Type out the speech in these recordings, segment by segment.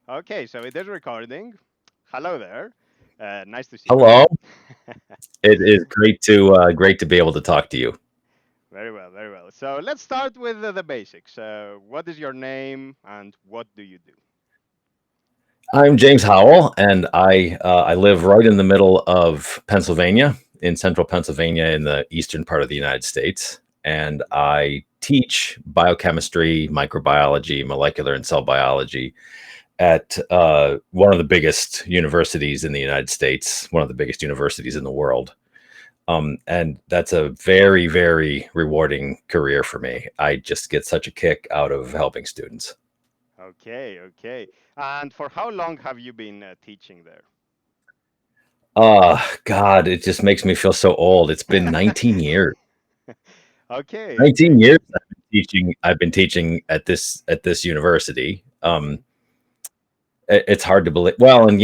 Okay, so it is recording. Hello there. Nice to see you. Hello. It is great to be able to talk to you. Very well, very well. So let's start with the basics. What is your name and what do you do? I'm James Howell, and I live right in the middle of Pennsylvania, in central Pennsylvania, in the eastern part of the United States. And I teach biochemistry, microbiology, molecular and cell biology at one of the biggest universities in the United States, one of the biggest universities in the world. And that's a very, very rewarding career for me. I just get such a kick out of helping students. Okay, okay. And for how long have you been teaching there? God, it just makes me feel so old. It's been 19 years. Okay, 19 okay. years I've been teaching at this university. Hmm. It's hard to believe. Well, and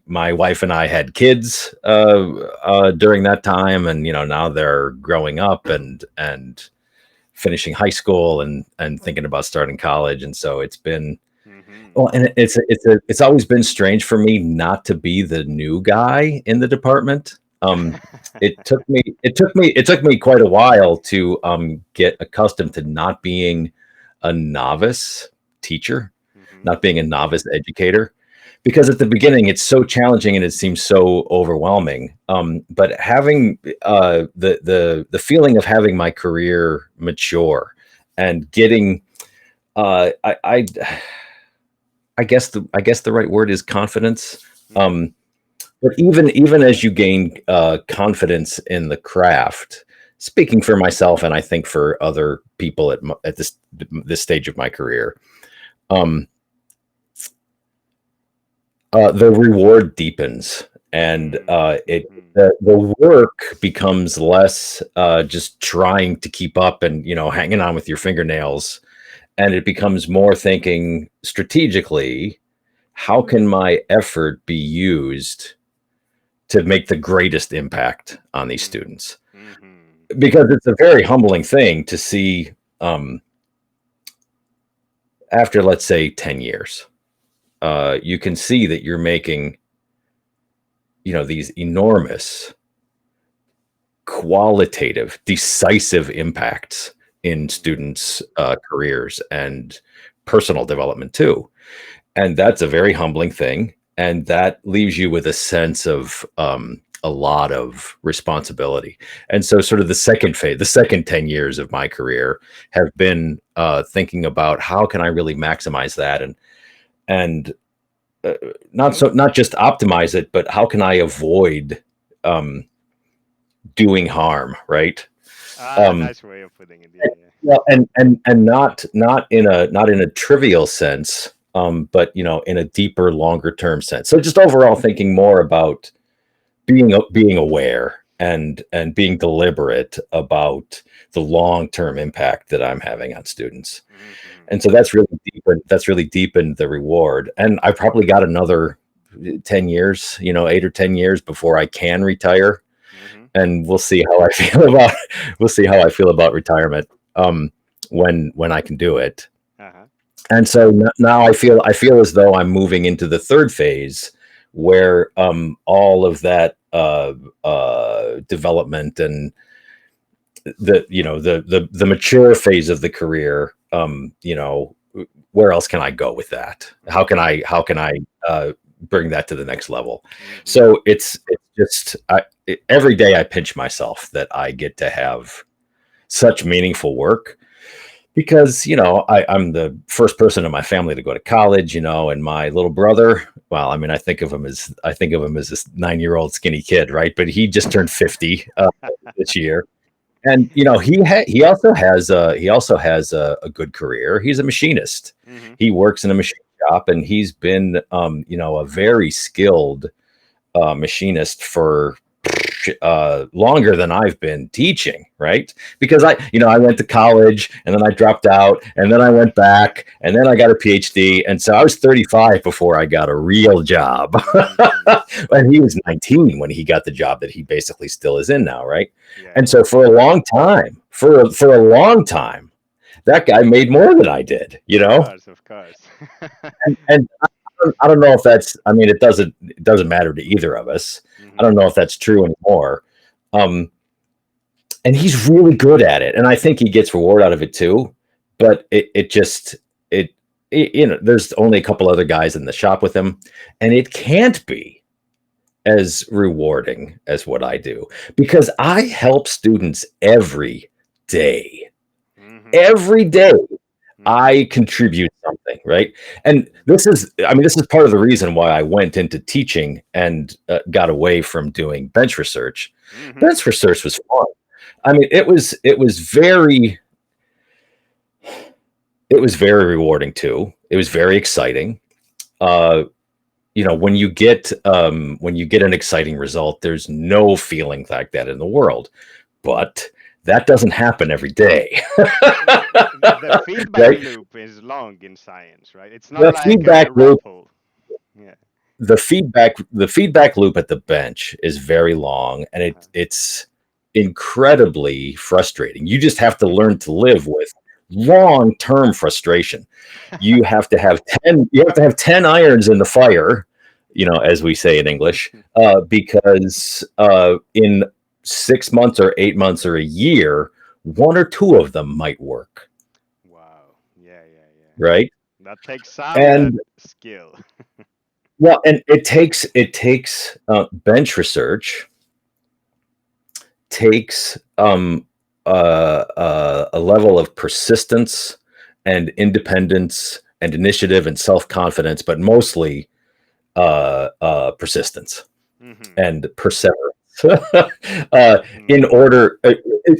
my wife and I had kids during that time, and now they're growing up and finishing high school and thinking about starting college, and so it's been. Hmm. Well, and it's always been strange for me not to be the new guy in the department. It took me quite a while to get accustomed to not being a novice teacher, Hmm. not being a novice educator, because at the beginning it's so challenging and it seems so overwhelming. But having the feeling of having my career mature and getting I I guess the right word is confidence. Hmm. Um, but even as you gain confidence in the craft, speaking for myself and I think for other people at this stage of my career, um, the reward deepens, and Hmm. the work becomes less just trying to keep up and hanging on with your fingernails, and it becomes more thinking strategically. How can my effort be used to make the greatest impact on these Hmm. students? Hmm. Because it's a very humbling thing to see um, after, let's say, 10 years, you can see that you're making, these enormous qualitative, decisive impacts in Hmm. students' careers and personal development too. And that's a very humbling thing. And that leaves you with a sense of a lot of responsibility. And so, sort of the second 10 years of my career have been thinking about how can I really maximize that and uh, not just optimize it, but how can I avoid um, doing harm, right? Ah, Um, nice way of putting it. Yeah, well, and not in a trivial sense, but in a deeper, longer term sense. So just overall thinking more about being aware and being deliberate about the long term impact that I'm having on students. yeah. Hmm. And so that's really deepened the reward. And I probably got another 10 years, 8 or 10 years before I can retire, Hmm. and we'll see how I feel about retirement when I can do it. Uh-huh. And so now I feel as though I'm moving into the third phase where all of that development and the mature phase of the career, where else can I go with that? How can I bring that to the next level? Hmm. So it's just every day I pinch myself that I get to have such meaningful work because I'm the first person in my family to go to college, and my little brother. Well, I mean, I think of him as this 9-year-old skinny kid, right? But he just turned 50 this year, and he also has a good career. He's a machinist. Hmm. He works in a machine shop, and he's been a very skilled machinist for longer than I've been teaching, right? Because I went to college and then I dropped out and then I went back and then I got a PhD. And so I was 35 before I got a real job. Hmm. And he was 19 when he got the job that he basically still is in now, right? Yeah, And yeah. so for a long time, for a long time, that guy made more than I did, Of course, of course. and I don't know if that's. I mean, it doesn't matter to either of us. I Hmm. don't know if that's true anymore. Um, and he's really good at it, and I think he gets reward out of it too. But it just there's only a couple other guys in the shop with him, and it can't be as rewarding as what I do because I help students every day. Hmm. Every day Hmm. I contribute something, right? And this is part of the reason why I went into teaching and got away from doing bench research. Hmm. Bench research was fun. I mean, it was very rewarding too. It was very exciting. Uh, when you get an exciting result, there's no feeling like that in the world. But that doesn't happen every day. The feedback Right? loop is long in science, right? It's not The like feedback a loop REPL. Yeah. the feedback loop at the bench is very long, and Uh-huh. it's incredibly frustrating. You just have to learn to live with long-term frustration. You have to have 10 irons in the fire, as we say in English, because in 6 months or 8 months or a year, one or two of them might work, Wow. Yeah, yeah, yeah. right? That takes some And skill. well, and it takes bench research takes a level of persistence and independence and initiative and self confidence, but mostly persistence Hmm. and perseverance. uh, in Hmm. order,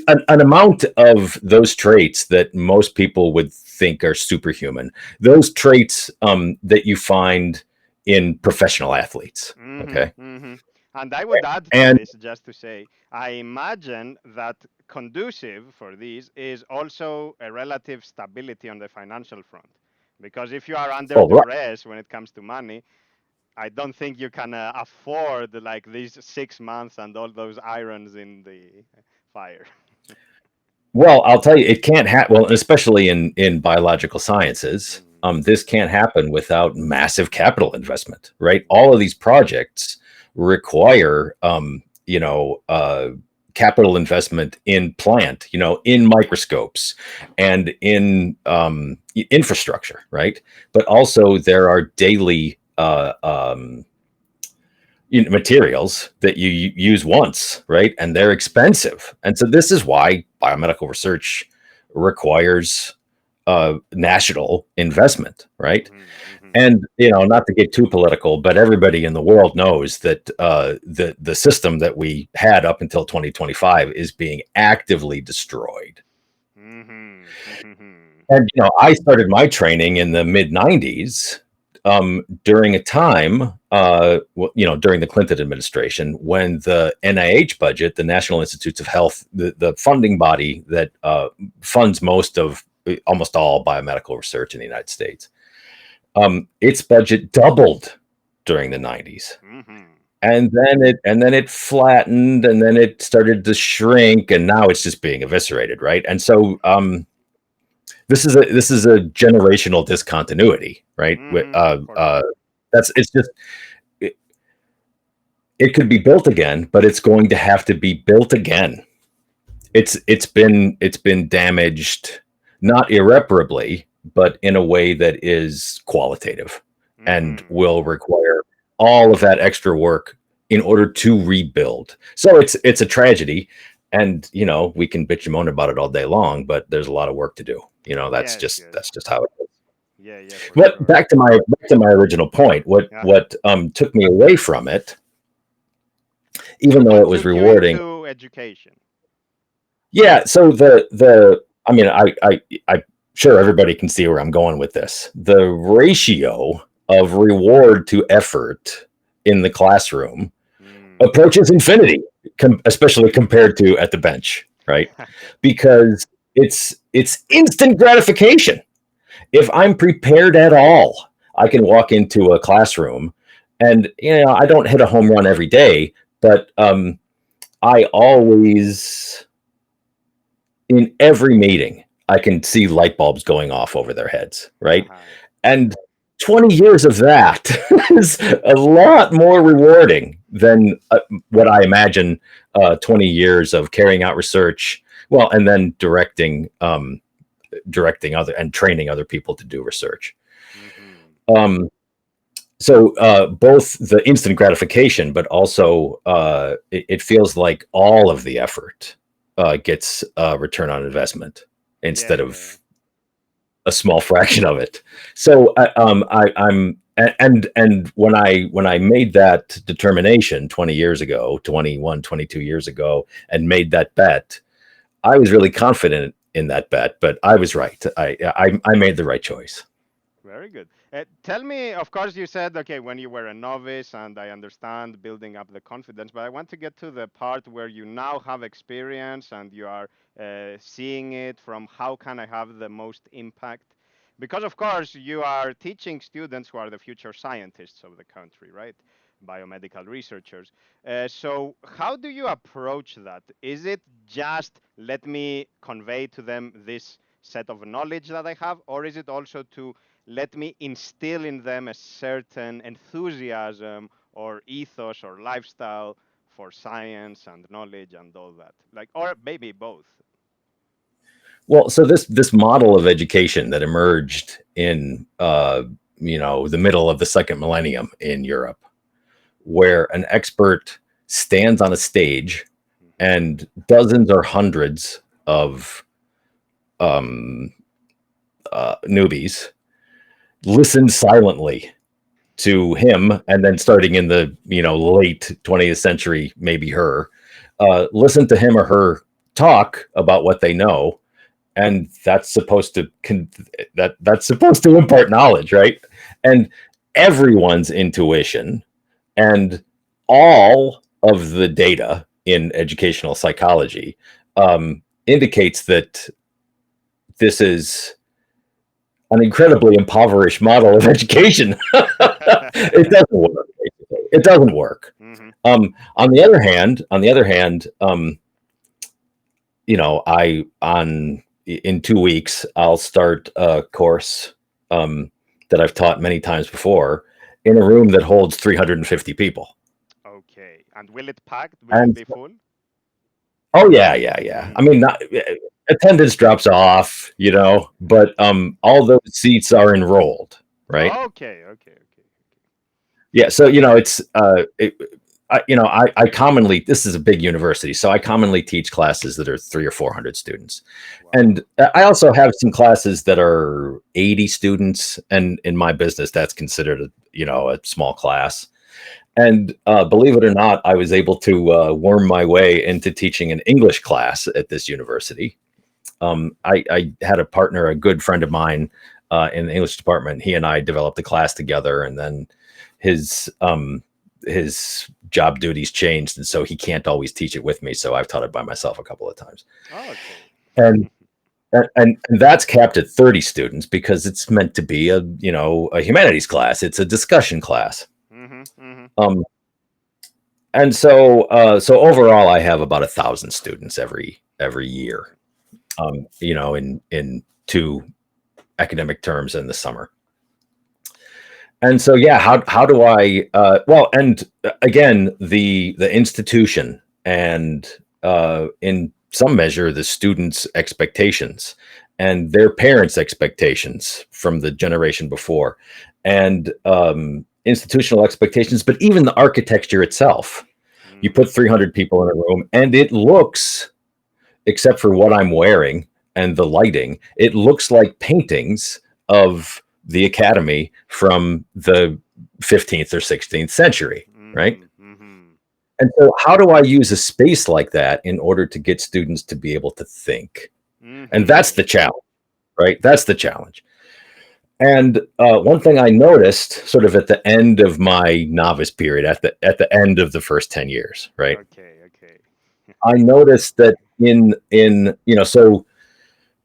an amount of those traits that most people would think are superhuman, those traits that you find in professional athletes. Hmm. Okay. Hmm. And I would add to And this just to say, I imagine that conducive for this is also a relative stability on the financial front. Because if you are under oh, right. duress when it comes to money, I don't think you can afford like these 6 months and all those irons in the fire. Well, I'll tell you, it can't happen. Well, especially in biological sciences, Mm. this can't happen without massive capital investment, right? All Yeah. of these projects require, capital investment in plant, in microscopes and in infrastructure, right? But also there are daily materials that you use once, right? And they're expensive. And so this is why biomedical research requires national investment, right? Hmm. Hmm. And not to get too political, but everybody in the world knows that the system that we had up until 2025 is being actively destroyed. Hmm. Hmm. And I started my training in the mid '90s, during a time, during the Clinton administration, when the NIH budget, the National Institutes of Health, the funding body that funds almost all biomedical research in the United States, its budget doubled during the '90s. Hmm. And then it flattened, and then it started to shrink, and now it's just being eviscerated, right? And so this is a generational discontinuity, right? Hmm. For sure. That's it's just it, it could be built again, but it's going to have to be built again. It's been damaged, not irreparably, but in a way that is qualitative and Hmm. will require all of that extra work in order to rebuild. So it's a tragedy, and we can bitch and moan about it all day long, but there's a lot of work to do. That's Yes, just yes. that's just how it is. Yeah, yeah, for But sure. back to my original point, what Uh-huh. what took me away from it, even though What it was took you rewarding. into education? Yeah, so the I mean, I sure everybody can see where I'm going with this. The ratio of reward to effort in the classroom Mm. approaches infinity, especially compared to at the bench, right? Because it's instant gratification. If I'm prepared at all, I can walk into a classroom, and I don't hit a home run every day, but I always, in every meeting, I can see light bulbs going off over their heads, right? Uh-huh. And 20 years of that is a lot more rewarding than what I imagine 20 years of carrying out research, well, and then directing other and training other people to do research. Mm-hmm. Um, so both the instant gratification, but also it feels like all of the effort gets return on investment instead Yeah. of a small fraction of it. So I'm and when I made that determination 20 years ago, 21, 22 years ago, and made that bet, I was really confident in that bet. But I was right. I made the right choice. Very good. Tell me, of course, you said, okay, when you were a novice, and I understand building up the confidence, but I want to get to the part where you now have experience and you are seeing it from how can I have the most impact? Because, of course, you are teaching students who are the future scientists of the country, right? Biomedical researchers. So, how do you approach that? Is it just let me convey to them this set of knowledge that I have, or is it also to let me instill in them a certain enthusiasm or ethos or lifestyle for science and knowledge and all that, like, or maybe both? Well, so this model of education that emerged in the middle of the second millennium in Europe, where an expert stands on a stage Hmm. and dozens or hundreds of um, newbies listen silently to him, and then starting in the late 20th century, maybe her, listen to him or her talk about what they know, and that's supposed to impart knowledge, right? And everyone's intuition and all of the data in educational psychology indicates that this is an incredibly impoverished model of education. It doesn't work. Basically. It doesn't work. Hmm. On the other hand, I on in 2 weeks I'll start a course that I've taught many times before in a room that holds 350 people. Okay, and will it packed? Will it And be full? oh yeah, yeah, yeah. I Hmm. mean, not, attendance drops off, but all those seats are enrolled, right? Okay, okay, okay. Yeah, so it's I commonly, this is a big university, so I commonly teach classes that are 300 or 400 students, Wow. and I also have some classes that are 80 students, and in my business, that's considered a small class. And believe it or not, I was able to worm my way into teaching an English class at this university. I had a partner, a good friend of mine in the English department. He and I developed a class together, and then his his job duties changed, and so he can't always teach it with me. So I've taught it by myself a couple of times, Okay. and and that's capped at 30 students because it's meant to be a humanities class. It's a discussion class. Hmm. Hmm. Um, and so overall, I have about 1,000 students every Ooh. year. In two academic terms in the summer. And so, yeah, how do I? Well, and again, the institution and in some measure the students' expectations and their parents' expectations from the generation before, and institutional expectations, but even the architecture itself. You Hmm. put 300 people in a room, and it looks, except for what I'm wearing and the lighting, it looks like paintings of the academy from the 15th or 16th century, right? Hmm. Hmm. And so, how do I use a space like that in order to get students to be able to think? And that's Hmm. the challenge, right? That's the challenge. And one thing I noticed, sort of at the end of my novice period, at the end of the first 10 years, right? Okay, okay. I noticed that so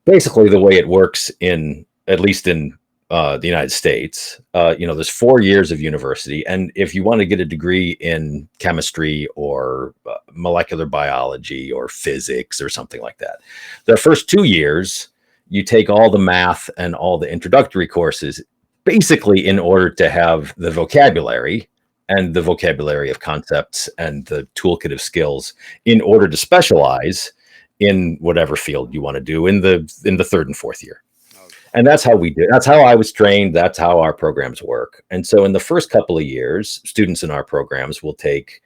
basically the way it works in, at least in the United States, there's 4 years of university, and if you want to get a degree in chemistry or molecular biology or physics or something like that, the first 2 years you take all the math and all the introductory courses basically in order to have the vocabulary and the vocabulary of concepts and the toolkit of skills in order to specialize in whatever field you want to do in the third and fourth year. Okay. And that's how we do. That's how I was trained. That's how our programs work. And so in the first couple of years, students in our programs will take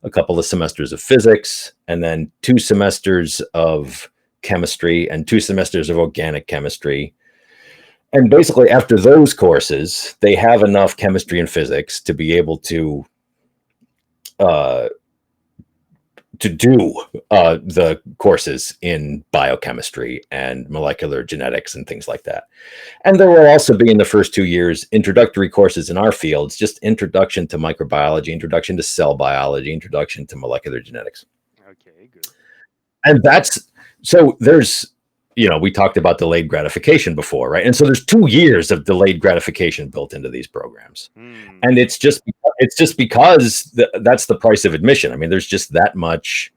a couple of semesters of physics and then 2 semesters of chemistry and 2 semesters of organic chemistry. And basically, after those courses, they have enough chemistry and physics to be able uh, to do the courses in biochemistry and molecular genetics and things like that. And there will also be in the first 2 years introductory courses in our fields, just introduction to microbiology, introduction to cell biology, introduction to molecular genetics. Okay, good. And that's so there's, we talked about delayed gratification before, right? And so there's 2 years of delayed gratification built into these programs. And Hmm. it's just because that's the price of admission. I mean, there's just that much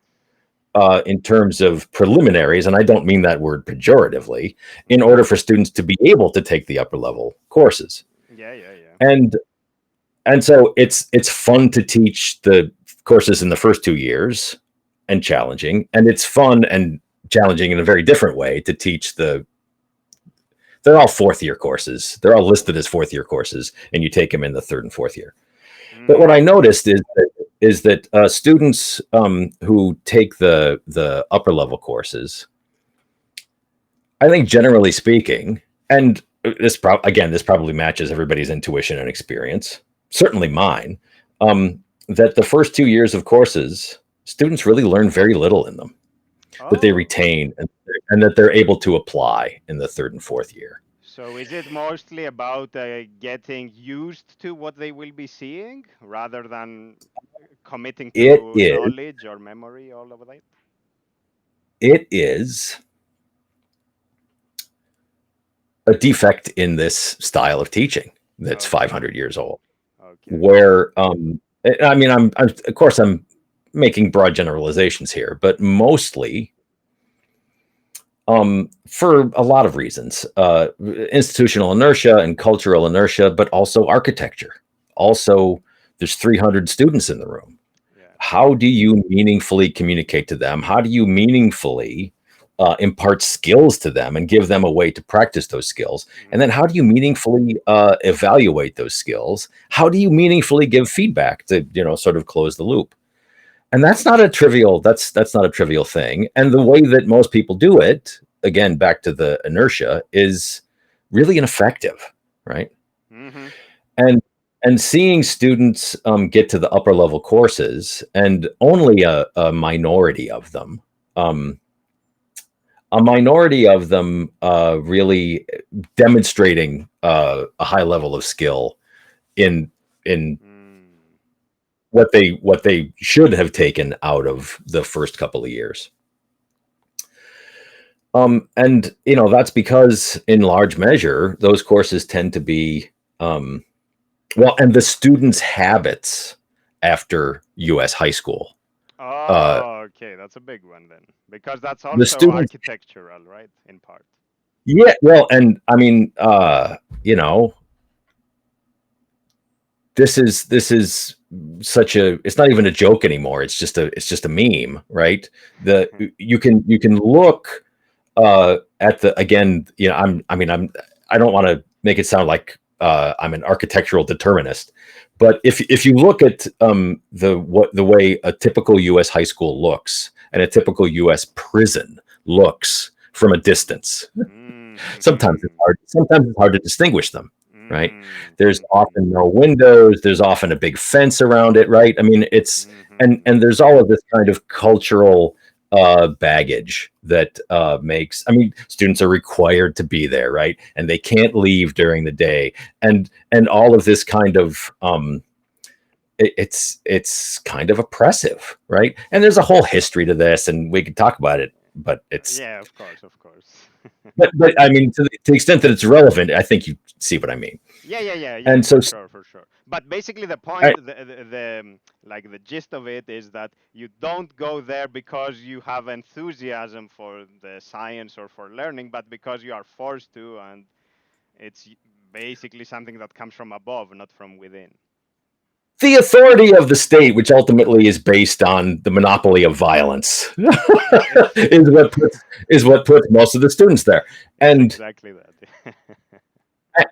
in terms of preliminaries, and I don't mean that word pejoratively, in Hmm. order for students to be able to take the upper level courses. Yeah, yeah, yeah. And and so it's fun to teach the courses in the first 2 years and challenging, and it's fun and challenging in a very different way to teach they're all fourth year courses. They're all listed as fourth year courses, and you take them in the third and fourth year. But what I Hmm. noticed is that students who take the upper level courses, I think generally speaking, and this probably matches everybody's intuition and experience, certainly mine, that the first 2 years of courses, students really learn very little in them that they Oh, retain and that they're able to apply in the third and fourth year. so is it mostly about getting used to what they will be seeing rather than committing It to is knowledge or memory all of that? it is a defect in this style of teaching that's Okay, 500 years old. okay. Where I mean, I'm of course I'm making broad generalizations here, but mostly for a lot of reasons, institutional inertia and cultural inertia, but also architecture. Also, there's 300 students in the room. Yeah. How do you meaningfully communicate to them? How do you meaningfully impart skills to them and give them a way to practice those skills? And then how Hmm. do you meaningfully evaluate those skills? How do you meaningfully give feedback to, sort of close the loop? And that's not a trivial thing. And the way that most people do it, again, back to the inertia, is really ineffective, right? Hmm. And and seeing students get to the upper level courses, and only a minority of them, um, really demonstrating a high level of skill in in Mm. what they should have taken out of the first couple of years. And that's because in large measure those courses tend to be um, well, and the students' habits after U.S. high school. Uh, Oh, okay, that's a big one then, because that's the also students, architectural, right? In part. yeah, well, and I mean, you know, this is such a. It's not even a joke anymore. It's just a meme, right? The you can look at the again. I don't want to make it sound like I'm an architectural determinist, but if you look at the way a typical U.S. high school looks and a typical U.S. prison looks from a distance, Mm-hmm. sometimes it's hard to distinguish them, right? There's Mm-hmm. often no windows, there's often a big fence around it, right? I mean, it's and Mm-hmm. there's all of this kind of cultural baggage that makes, I mean, students are required to be there, right? And they can't leave during the day, and all of this kind of it's kind of oppressive, right? And there's a whole history to this, and we could talk about it, but it's Yeah, of course, of course. but I mean, to the extent that it's relevant, I think you see what I mean. Yeah, yeah, yeah, yeah, And so, for sure, for sure. But basically, the I, point, like the gist of it is that you don't go there because you have enthusiasm for the science or for learning, but because you are forced to, and it's basically something that comes from above, not from within. the authority of the state, which ultimately is based on the monopoly of violence, is what puts most of the students there. It's And exactly that.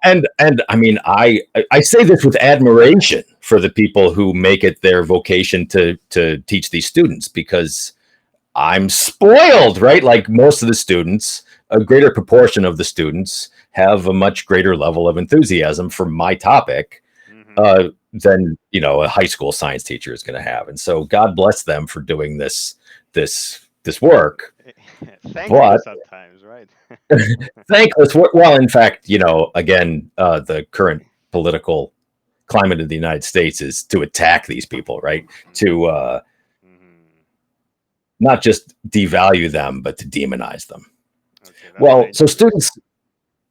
and I mean, I say this with admiration for the people who make it their vocation to teach these students, because I'm spoiled, right? Like most of the students, a greater proportion of the students have a much greater level of enthusiasm for my topic Hmm. than a high school science teacher is going to have. And so God bless them for doing this work. But Thankless at times, right? thankless. Well, in fact, again, the current political climate of the United States is to attack these people, right? To Hmm. Hmm. not just devalue them, but to demonize them. Okay, that's Well, so dangerous.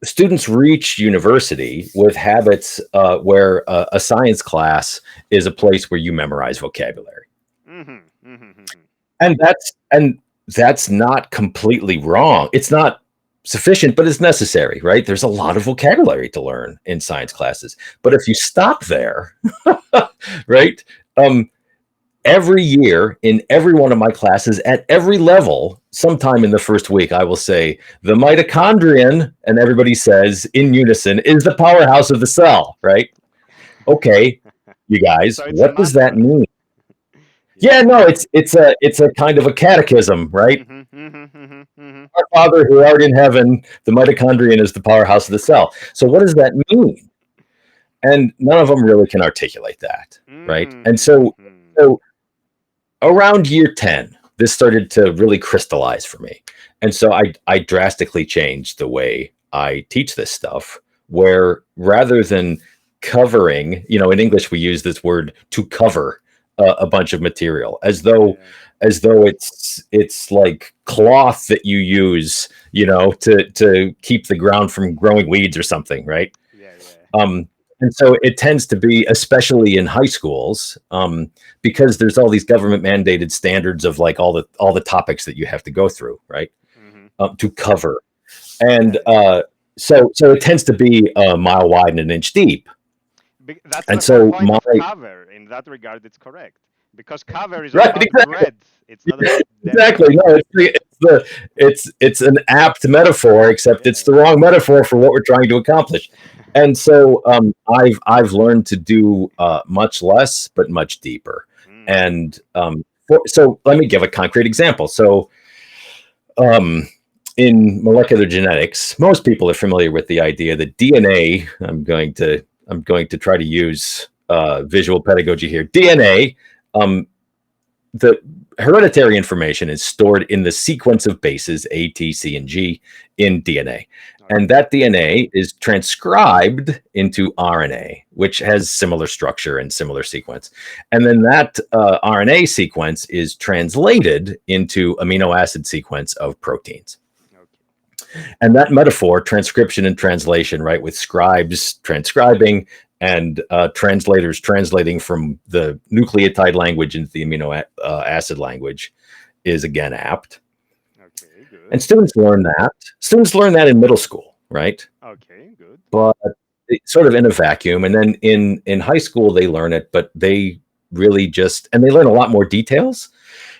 students reach university with habits where a science class is a place where you memorize vocabulary, Hmm. Hmm. and that's not completely wrong. It's not sufficient, but it's necessary, right? There's a lot of vocabulary to learn in science classes, but if you stop there, right? Um, every year in every one of my classes at every level, sometime in the first week, I will say the mitochondrion, and everybody says in unison, is the powerhouse of the cell, right? Okay, you guys, So it's a what does that mantra. mean? Yeah. Yeah, no, it's a kind of a catechism, right? Hmm. Hmm. Hmm. Hmm. Our Father who art in heaven, the mitochondrion is the powerhouse of the cell. So what does that mean? And none of them really can articulate that, right? And so, Hmm. so around year 10, this started to really crystallize for me. And so I drastically changed the way I teach this stuff, where rather than covering, in English, we use this word to cover a bunch of material Yeah. as though it's like cloth that you use, to keep the ground from growing weeds or something, right? Yeah. Yeah. Um, and so it tends to be, especially in high schools, because there's all these government mandated standards of like all the topics that you have to go through, right, Hmm. to cover. Yeah. And so it tends to be a mile wide and an inch deep. That's And the whole so point my of cover. In that regard, it's correct. Because cover is all right, about exactly, breadth. It's not about depth. exactly. No, it's an apt metaphor, except Yeah. it's the wrong metaphor for what we're trying to accomplish. And so I've learned to do much less but much deeper. Mm. And so let me give a concrete example. So um, in molecular genetics, most people are familiar with the idea that DNA. I'm going to try to use visual pedagogy here. DNA, the hereditary information is stored in the sequence of bases A, T, C, and G in DNA. And Okay. that DNA is transcribed into RNA, which has similar structure and similar sequence. And then that RNA sequence is translated into amino acid sequence of proteins. Okay. And that metaphor, transcription and translation, right, with scribes transcribing and translators translating from the nucleotide language into the amino acid language, is again apt. Okay. Good. And students learn that. Students learn that in middle school, right? Okay. Good. But sort of in a vacuum. And then in high school, they learn it, but they really just, and they learn a lot more details.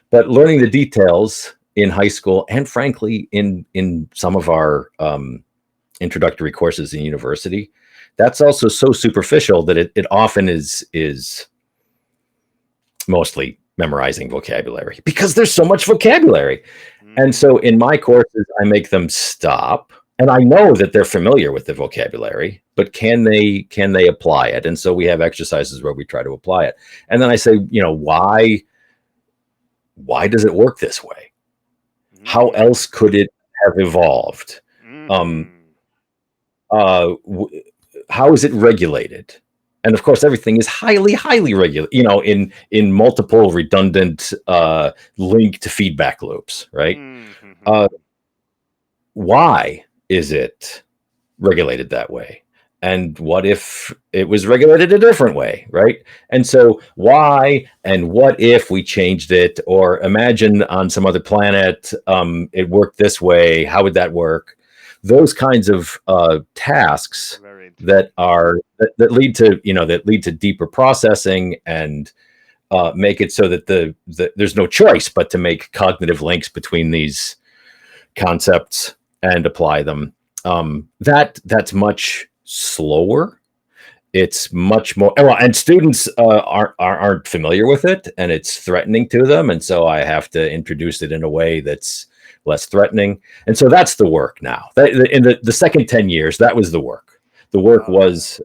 But learning the details in high school, and frankly, in some of our introductory courses in university, that's also so superficial that it often is mostly memorizing vocabulary because there's so much vocabulary. And so Hmm. in my courses, I make them stop. And I know that they're familiar with the vocabulary, but can they apply it? And so we have exercises where we try to apply it. And then I say, why does it work this way? How Hmm. else could it have evolved? Um, Hmm. w- how is it regulated? And of course, everything is highly, highly regulated. In multiple redundant linked feedback loops, right? Uh, Hmm. why is it regulated that way? And what if it was regulated a different way, right? And so, why and what if we changed it? Or imagine on some other planet, it worked this way. How would that work? Those kinds of tasks Very that interesting. are that lead to that lead to deeper processing and make it so that there's no choice but to make cognitive links between these concepts and apply them. That's much slower. It's much more well, and students aren't familiar with it, and it's threatening to them, and so I have to introduce it in a way that's less threatening. And so that's the work now. In the second 10 years, that was the work. The work Okay. was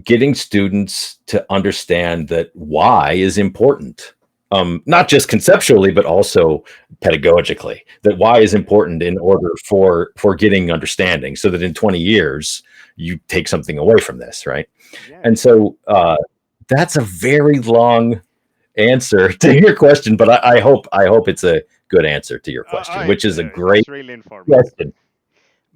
getting students to understand that why is important, not just conceptually but also pedagogically, that why is Yeah. important in order for getting understanding, so that in 20 years you take something away from this, right? Yeah. And Yeah. so that's a very long answer to your question, but I hope it's a good answer to your question, which is a great It's really informative. question.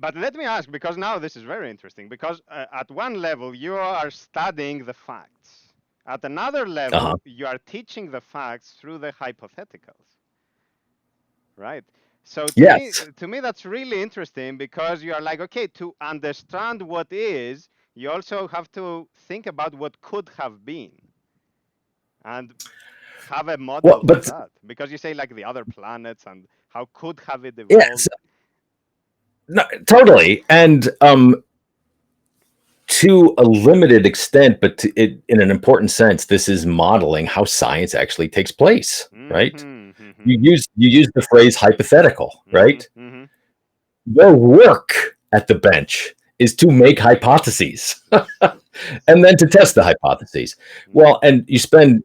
But let me ask, because now this is very interesting, because at one level you are studying the facts. At another Uh-huh. level, you are teaching the facts through the hypotheticals, right? So Yes. to me, that's really interesting because you are like, okay, to understand what is, you also have to think about what could have been and have a Well, model for but that. Because you say like the other planets and how could have it yes, evolved. no, totally. And to a limited extent, but in an important sense, this is modeling how science actually takes place, right? Mm-hmm. Mm-hmm. You use the phrase hypothetical, Mm-hmm. right? Mm-hmm. Your work at the bench is to make hypotheses Yes. and then to test the hypotheses. Mm-hmm. Well, and you spend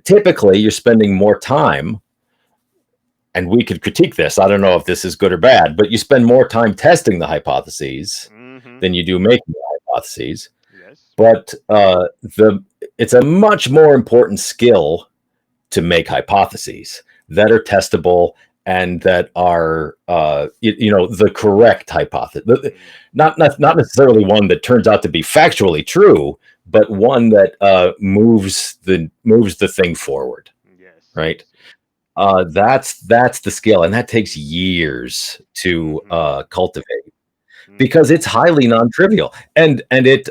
typically you're spending more time, and we could critique this. I don't know if this is good or bad, but you spend more time testing the hypotheses Mm-hmm. than you do making the hypotheses. Yes. But the it's a much more important skill to make hypotheses that are testable and that are the correct hypothesis, Mm. not necessarily one that turns out to be factually true, but one that moves the thing forward, Yes. right? Yes. Yes. That's the skill, and that takes Mm. years to Mm-hmm. cultivate, Mm-hmm. because it's highly non-trivial, and it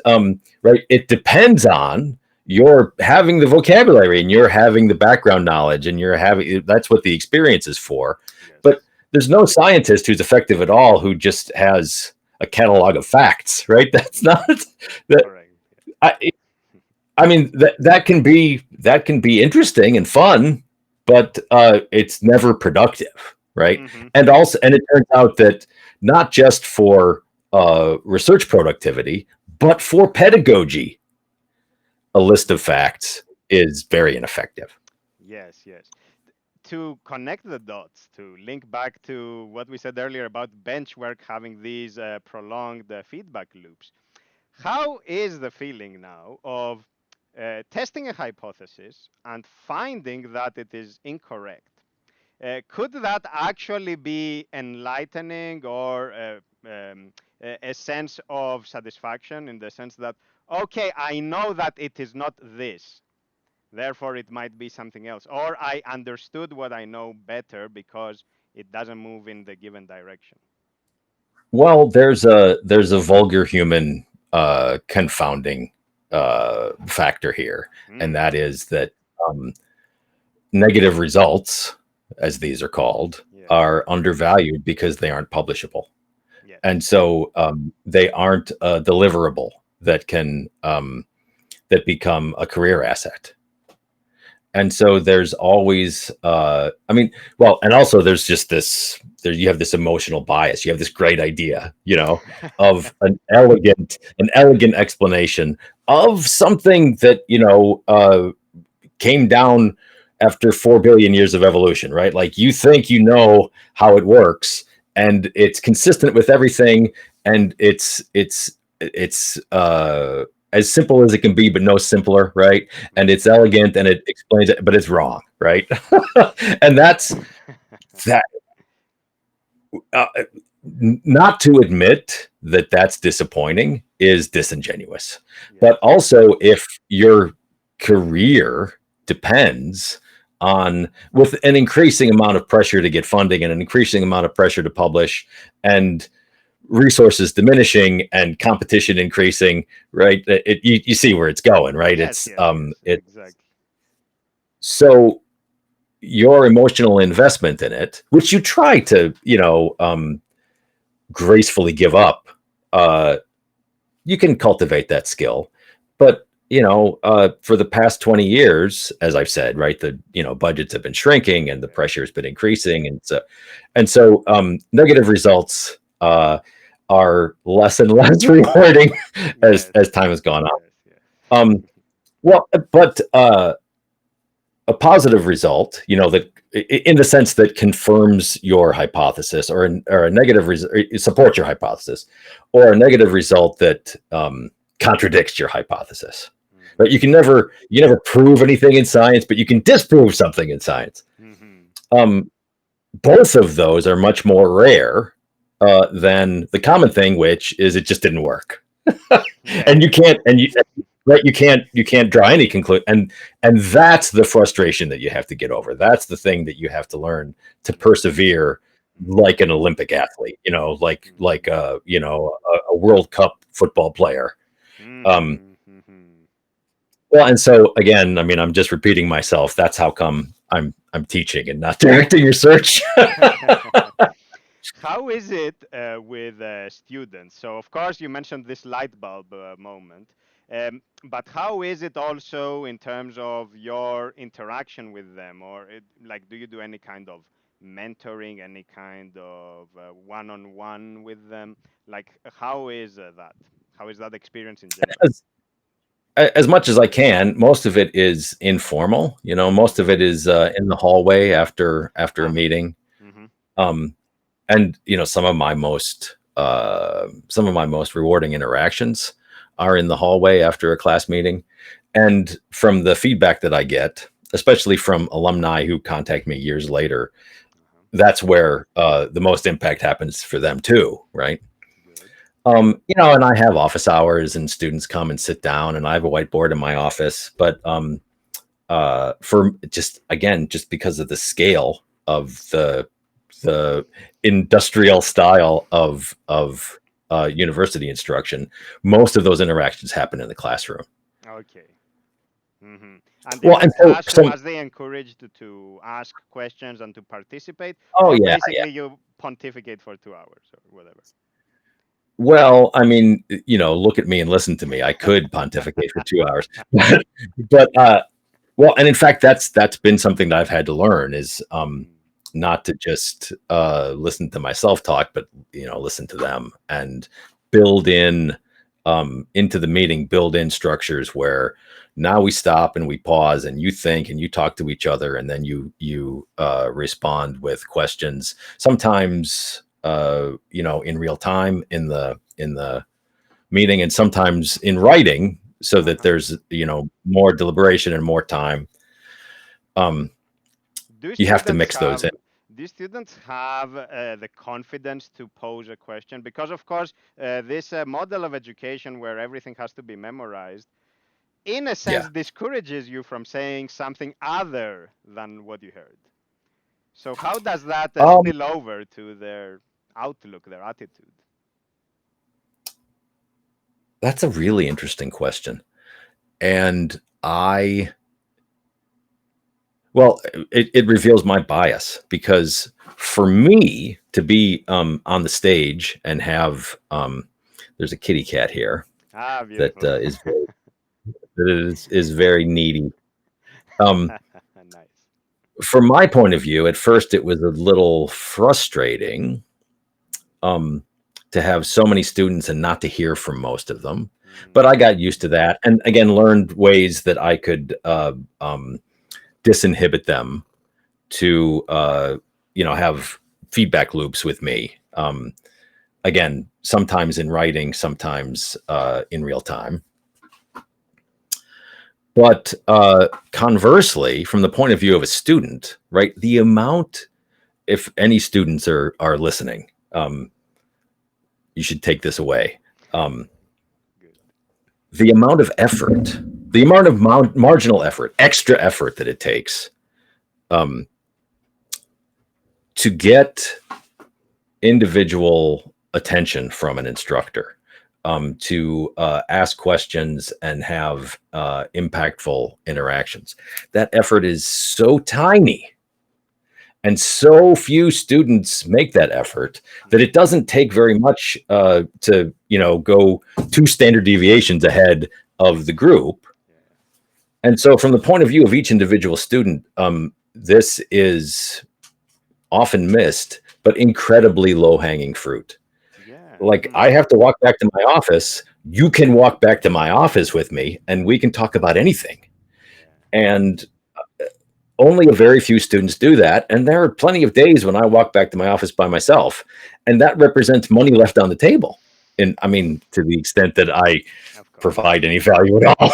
right, it depends on your having the vocabulary and you're having the background knowledge and you're having that's what the experience is for. But Yes. there's no scientist who's effective at all who just has a catalog of facts, right? That's Mm. not that. Correct. I, I mean that can be interesting and fun, but it's never productive, right? Mm-hmm. And it turns out that not just for research productivity, but for pedagogy, a list of facts is very ineffective. Yes. Yes. To connect the dots, to link back to what we said earlier about bench work having these prolonged feedback loops. How is the feeling now of testing a hypothesis and finding that it is incorrect? Could that actually be enlightening or a sense of satisfaction in the sense that, okay, I know that it is not this, therefore it might be something else, or I understood what I know better because it doesn't move in the given direction? Well, there's a vulgar human confounding factor here, and Mm, that is that um, negative results, as these are called, yes, are undervalued because they aren't publishable, yes. and so they aren't deliverable that become a career asset. And so there's always, I mean, well, and also there's just this. There you have this emotional bias. You have this great idea, of an elegant explanation of something that came down after 4 billion years of evolution, right? Like you think you know how it works, and it's consistent with everything, and it's as simple as it can be, but no simpler, right? And it's Mm. elegant and it explains it, but it's wrong, right? And that's that. uh, not to admit that that's disappointing is disingenuous. But Yes. also, if your career depends on with an increasing amount of pressure to get funding and an increasing amount of pressure to publish and resources diminishing and competition increasing, right? You see where it's going, right? Yes, It's yes, yes, it exactly. so your emotional investment in it, which you try to, gracefully give up, uh, you can cultivate that skill. But for the past 20 years, as I've said, right, the budgets have been shrinking and the Yes. pressure has been increasing, and so negative results are less and less rewarding Yes, as time has gone on. yes, yes. Um, well, but a positive result, that in the sense that confirms your hypothesis, or a negative result supports your hypothesis, or a negative result that contradicts your hypothesis. Right? Hmm. You never prove anything in science, but you can disprove something in science. Hmm. Um, Both of those are much more rare than the common thing, which is it just didn't work. Yeah, And you yeah. can't and you right you can't draw any conclusion, and that's the frustration that you have to get over. That's the thing that you have to learn to Hmm. persevere, Hmm. like an Olympic athlete, like Hmm. a World Cup football player. um Hmm. Hmm. well, and so again, I mean, I'm just repeating myself. That's how come I'm teaching and not directing research. How is it with students? So, of course, you mentioned this light bulb moment, but how is it also in terms of your interaction with them, or like, do you do any kind of mentoring, any kind of one-on-one with them? Like, how is that? How is that experience in general? As much as I can. Most of it is informal. Most of Hmm. it is in the hallway after a Ah. meeting. Hmm. Um, and some of my most rewarding interactions are in the hallway after a class meeting. And from the feedback that I get, especially from alumni who contact me years later, Uh-huh. that's where the most impact happens for them too, right? Good. And I have office hours and students come and sit down, and I have a whiteboard in my office. But for just again, just because of the scale of the industrial style of university instruction, most of those interactions happen in the classroom. Okay. Hmm. And in Well, the and classroom, as they encouraged to ask questions and to participate, oh or yeah, yeah. basically you pontificate for 2 hours or whatever. Well, I mean, look at me and listen to me. I could pontificate for 2 hours, but well, and in fact, that's been something that I've had to learn is Mm. not to just listen to myself talk, but listen to them and build in into the meeting, build in structures where now we stop and we pause and you think and you talk to each other, and then you respond with questions. Sometimes in real time in the meeting, and sometimes in writing, so that Uh-huh. there's more deliberation and more time. um Do you have to students mix those in. have do students have the confidence to pose a question? Because of course, this model of education where everything has to be memorized, in a Yeah. sense, discourages you from saying something other than what you heard. So how does that um spill over to their outlook, their attitude? that's a really interesting question. And I well, it reveals my bias, because for me to be on the stage and have there's a kitty cat here Ah, that beautiful. is very needy. um Nice. from my point of view, at first it was a little frustrating um, to have so many students and not to hear from most of them. But I Mm, got used to that, and again learned ways that I could disinhibit them to have feedback loops with me. Again, sometimes in writing, sometimes in real time. But conversely, from the point of view of a student, right, the amount if any students are listening, you should take this away. Um, Good. the amount of effort, the amount of marginal effort, extra effort that it takes um, to get individual attention from an instructor, to ask questions and have impactful interactions. That effort is so tiny, and so few students make that effort that it Mhm. doesn't take very much to go two standard deviations ahead of the group. Yeah. And so, from the point of view of each individual student, this is often missed, but incredibly low hanging fruit. Yeah. Like, I have to walk back to my office. You can walk back to my office with me, and we can talk about anything. Yeah. And only a very few students do that. And there are plenty of days when I walk back to my office by myself, and that represents money left on the table. And I mean, to the extent that I Of course. provide any value at all,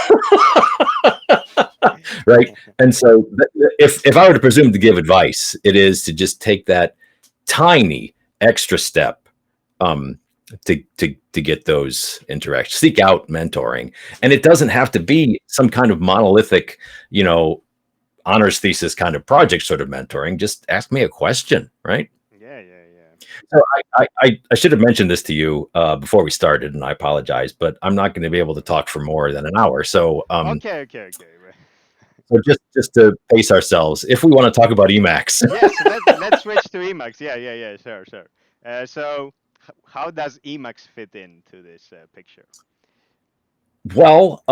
right? And so, if I were to presume to give advice, it is to just take that tiny extra step um, to get those interactions. Seek out mentoring, and it doesn't have to be some kind of monolithic, you know, honors thesis kind of project sort of mentoring. Just ask me a question, right? Yeah, yeah, yeah. So I should have mentioned this to you before we started, and I apologize, but I'm not going to be able to talk for more than an hour. So Okay, okay, okay. so just to pace ourselves, if we want to talk about Emacs. Yes, let's switch to Emacs. Yeah, yeah, yeah. Sure, sure. So, how does Emacs fit into this picture? Well,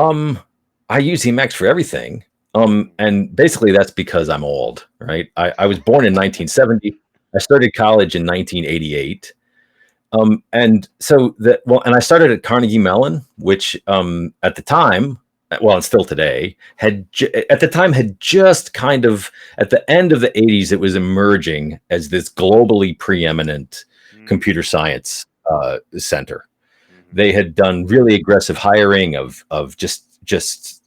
I use Emacs for everything. Mm. And basically that's because I'm old, right? I was born in 1970. I started college in 1988. And so that, well, and I started at Carnegie Mellon, which at the time, well, and still today, at the time had just kind of at the end of the 80s, it was emerging as this globally preeminent Mm. computer science center. Hmm. They had done really aggressive hiring of just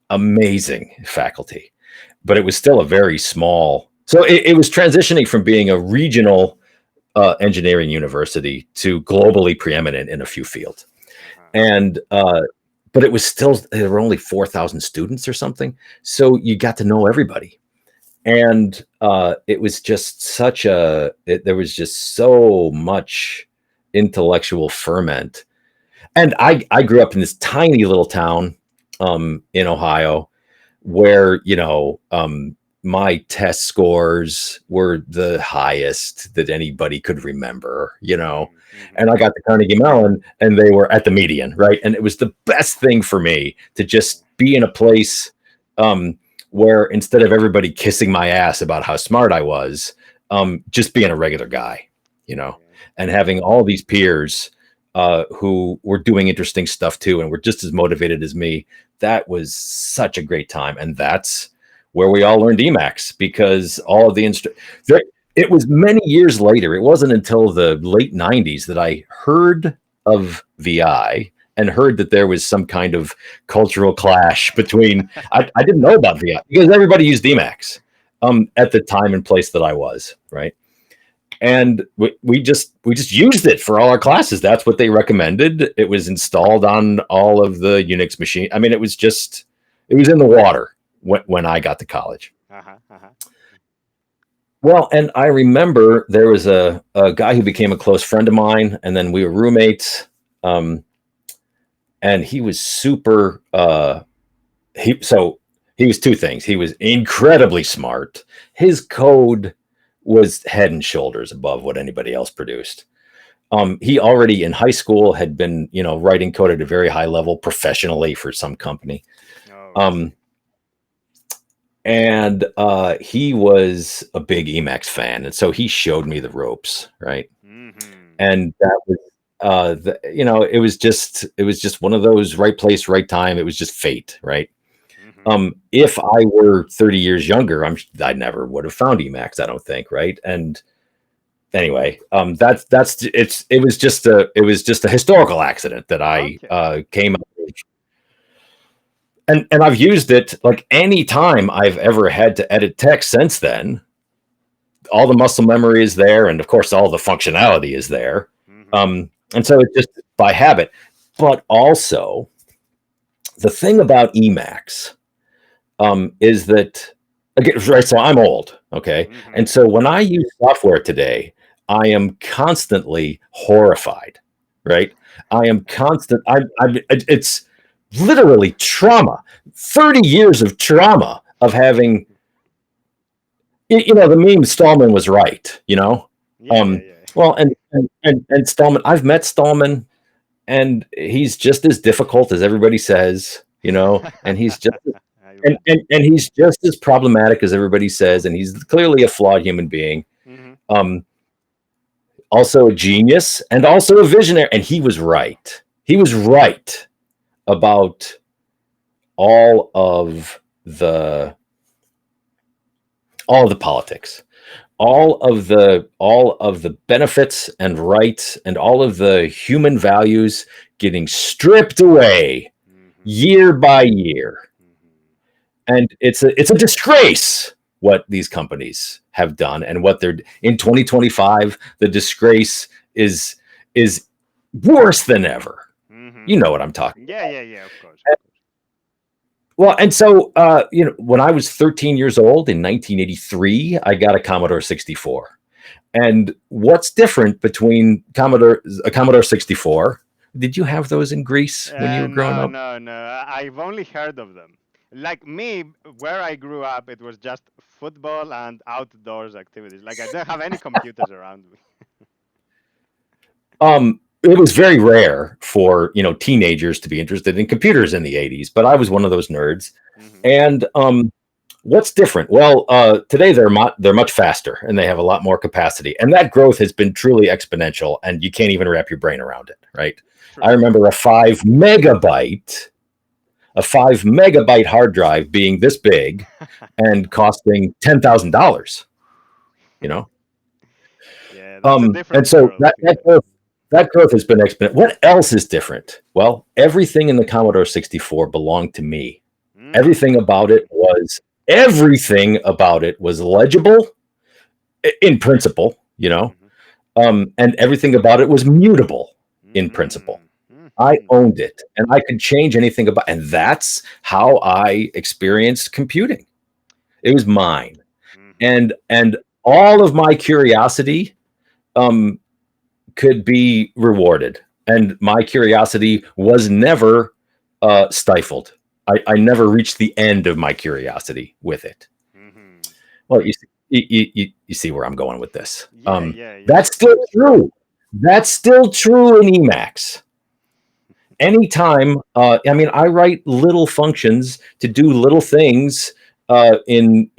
amazing faculty, but it was still a very small. So it was transitioning from being a regional engineering university to globally preeminent in a few fields. Uh-huh. And but it was still, there were only 4,000 students or something, so you got to know everybody. And it was just there was just so much intellectual ferment. And I grew up in this tiny little town in Ohio where, my test scores were the highest that anybody could remember, Mm. Hmm. and I got to Carnegie Mellon and they were at the median, right? And it was the best thing for me to Yeah. just be in a place um, where instead of everybody kissing my ass about how smart I was, just being a regular guy, you know, Yeah. and having all these peers who were doing interesting stuff too and were just as motivated as me. That was such a great time. And that's where we all learned Emacs because all of the it was many years later. It wasn't until the late 90s that I heard of VI and heard that there was some kind of cultural clash between. I didn't know about VI because everybody used Emacs at the time and place that I was, right? And we just used it for all our classes. That's what they recommended. It was installed on all of the Unix machine. I mean, it was in the water when I got to college. Uh-huh. Uh-huh. Well, and I remember there was a guy who became a close friend of mine, and then we were roommates. Um, and he was super. He was two things. He was incredibly smart. His code was head and shoulders above what anybody else produced. He already in high school had been, writing code at a very high level professionally for some company. Oh, I Um, see. and he was a big Emacs fan, and so he showed me the ropes, right? Mm-hmm. And that was, it was just one of those right place, right time. It was just fate, right? Mm-hmm. If I were 30 years younger, I never would have found Emacs, I don't think, right? And anyway, it was just a historical accident that I Okay. came up with. And I've used it like any time I've ever had to edit text since then. all the muscle memory is there, and of course, all the functionality is there. Mm-hmm. And so it's just by habit. But also, the thing about Emacs is that, again, right? So I'm old, okay, Mm-hmm. and so when I use software today, I am constantly horrified, right? I am constant. It's literally trauma. 30 years of trauma of having, the meme Stallman was right, Yeah, yeah, yeah. well, and Stallman, I've met Stallman, and he's just as difficult as everybody says, and he's just I and, imagine. and and he's just as problematic as everybody says, and he's clearly a flawed human being. Mm-hmm. Um, Also a genius and also a visionary, and he was right. He was right about all of the all of the politics, all of the benefits and rights, and all of the human values getting stripped away Mm-hmm. year by year. Mm-hmm. And it's a disgrace what these companies have done, and what they're in 2025. The disgrace is worse than ever. Mm-hmm. You know what I'm talking Yeah, about. yeah, yeah. Of course, of course. Well, and so when I was 13 years old in 1983, I got a Commodore 64. And what's different between a Commodore 64? Did you have those in Greece when you were growing No, up? no, no. I've only heard of them. Like me, where I grew up, it was just football and outdoors activities. Like I didn't have any computers around me. It was very rare for teenagers to be interested in computers in the 80s, but I was one of those nerds. Mm-hmm. And what's different? Well, today they're much faster, and they have a lot more capacity, and that growth has been truly exponential, and you can't even wrap your brain around it, right? I True. remember a 5 megabyte hard drive being this big and costing $10,000. You know, Yeah, that's a different and so world. that growth has been exponential. What else is different? Well, everything in the Commodore 64 belonged to me. Everything about it Mm-hmm. was everything about it was legible in principle, Mm-hmm. and everything about it was mutable in principle. Mm-hmm. I Mm-hmm. owned it, and I could change anything about, and that's how I experienced computing. It was mine, Mm-hmm. and all of my curiosity um, could be rewarded, and my curiosity was never stifled. I never reached the end of my curiosity with it. Mm-hmm. Well, you see where I'm going with this. Yeah, yeah, yeah. That's Of still course. true. That's still true in Emacs. Anytime, I mean, I write little functions to do little things in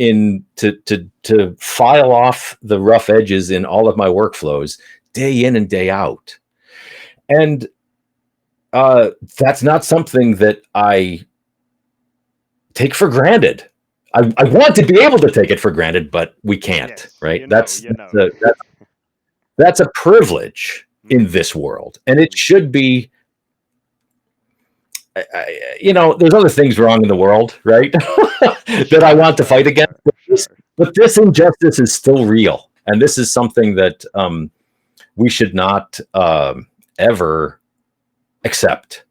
to file off the rough edges in all of my workflows day in and day out, and that's not something that I take for granted. I want to be able to take it for granted, but we can't. Yes, Right? you know, That's you that's know. a that's a privilege in Mm-hmm. this world, and it Mm-hmm. should be. There's other things wrong in the world, right? That I Sure, want to sure, fight against. sure, This, sure. but this injustice is still real, and this is something that we should not ever accept.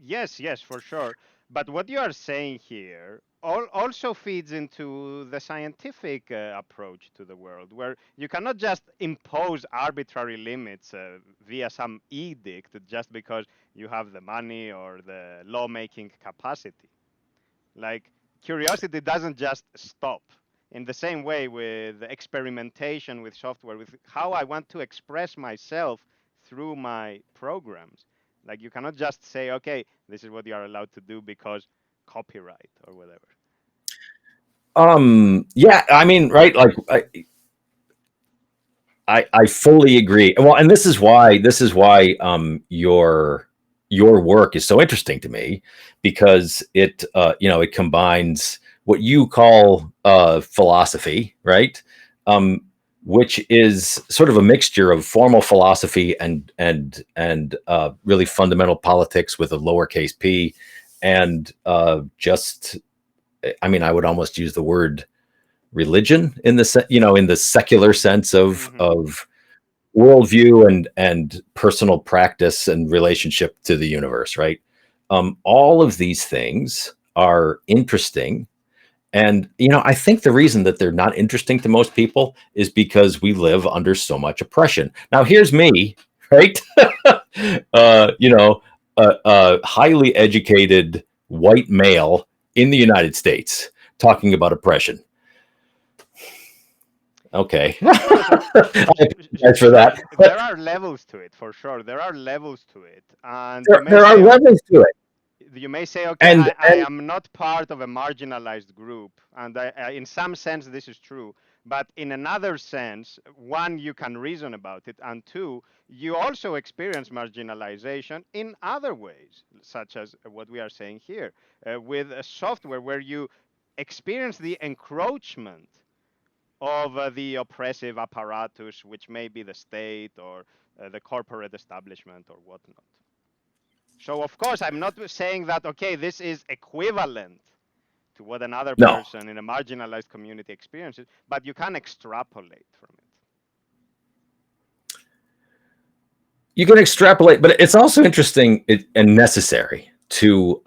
Yes, yes, for sure. But what you are saying here also feeds into the scientific approach to the world, where you cannot just impose arbitrary limits via some edict just because you have the money or the lawmaking capacity. Like, curiosity doesn't just stop. In the same way with experimentation with software, with how I want to express myself through my programs. Like, you cannot just say, okay, this is what you are allowed to do because copyright or whatever. Yeah, I mean, right, like I fully agree. Well, and this is why your work is so interesting to me, because it combines what you call philosophy, right? Um, which is sort of a mixture of formal philosophy and really fundamental politics with a lowercase p, and just, I mean, I would almost use the word religion in the in the secular sense Mm-hmm. of worldview and personal practice and relationship to the universe, right? All of these things are interesting. And, I think the reason that they're not interesting to most people is because we live under so much oppression. Now, here's me, right? You know, a highly educated white male in the United States talking about oppression. Okay. Of course, I apologize for sure. that. There But are levels to it, for sure. There are levels to it, and you there, may there are say, levels to it. okay, And, I am not part of a marginalized group, and in some sense this is true. But in another sense, one, you can reason about it, and two, you also experience marginalization in other ways, such as what we are saying here, with software where you experience the encroachment of the oppressive apparatus, which may be the state or the corporate establishment or whatnot. So, of course, I'm not saying that, okay, this is equivalent to what another no, person in a marginalized community experiences, but you can extrapolate from it. you can extrapolate, but it's also interesting and necessary to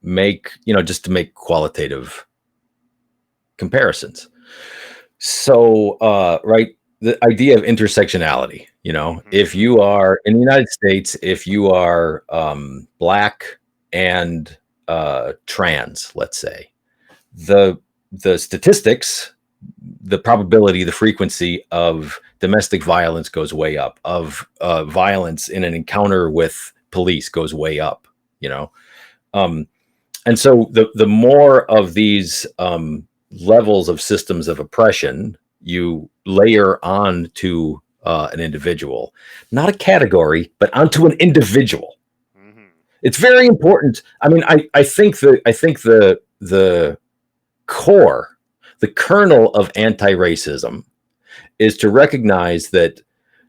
make, just to make qualitative comparisons. So, right, the idea of intersectionality, Mm-hmm, if you mm-hmm, are in the United States, if you are black and trans, let's say, the the statistics, the probability, the frequency of domestic violence goes way up, of violence in an encounter with police goes way up, you know. Um, and so the more of these levels of systems of oppression you layer on to an individual, not a category, but onto an individual. mm-hmm, It's very important. I mean, I think the core, the kernel of anti-racism is to recognize that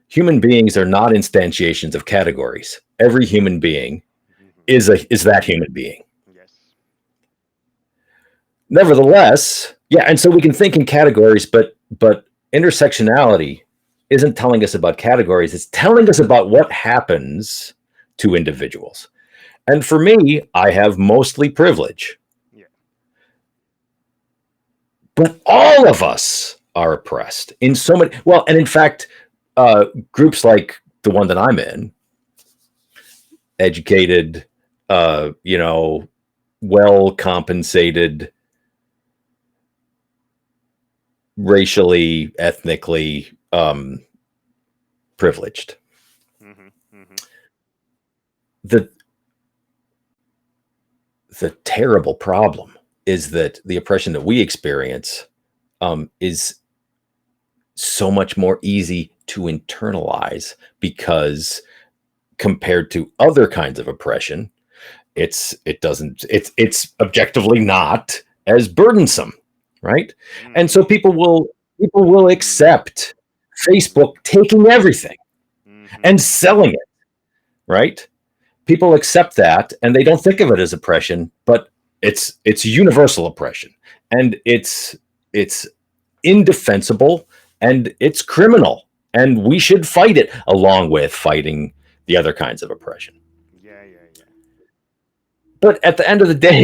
human beings are not instantiations of categories. Every human being mm-hmm. is that human being. Yes. Nevertheless, yeah, and so we can think in categories, but intersectionality isn't telling us about categories. It's telling us about what happens to individuals. And for me, I have mostly privilege, Yeah. but all of us are oppressed in so many. Well, and in fact, groups like the one that I'm in, educated, well compensated, racially, ethnically privileged. Mm-hmm, mm-hmm. The the terrible problem is that the oppression that we experience is so much more easy to internalize because compared to other kinds of oppression, it's objectively not as burdensome, right? And so Mm-hmm. people will Mm-hmm. accept Facebook taking everything Mm-hmm. and selling it, right? People accept that and they don't think of it as oppression, but it's universal oppression, and it's indefensible, and it's criminal, and we should fight it along with fighting the other kinds of oppression. Yeah, yeah, yeah. But at the end of the day,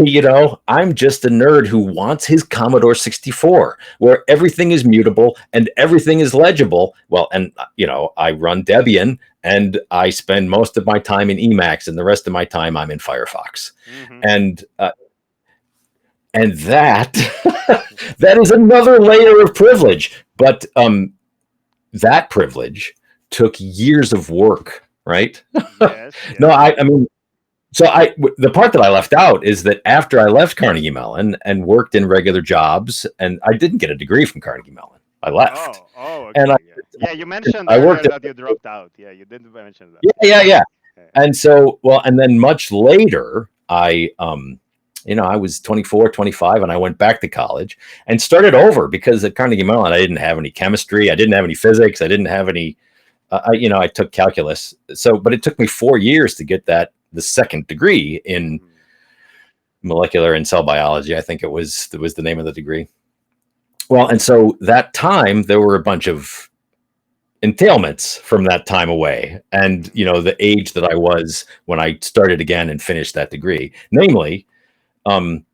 I'm just a nerd who wants his Commodore 64, where everything is mutable and everything is legible. Well, and I run Debian, and I spend most of my time in Emacs, and the rest of my time I'm in Firefox. Mm-hmm. And that that is another layer of privilege. But that privilege took years of work, right? Yes, No, yes. I mean, so the part that I left out is that after I left Carnegie Mellon and worked in regular jobs, and I didn't get a degree from Carnegie Mellon, I left, Oh, oh, and okay, yeah. Yeah, you mentioned I worked earlier at, that you dropped out. Yeah, you did mention that. yeah, Yeah. yeah, yeah. Yeah. And so, well, and then much later, I was 24, 25, and I went back to college and started over because at Carnegie Mellon I didn't have any chemistry, I didn't have any physics, I didn't have any. I took calculus, so but it took me 4 years to get the second degree in Mm-hmm. molecular and cell biology. I think it was the name of the degree. Well, and so that time there were a bunch of entailments from that time away, and Mm-hmm. the age that I was when I started again and finished that degree. Namely, um,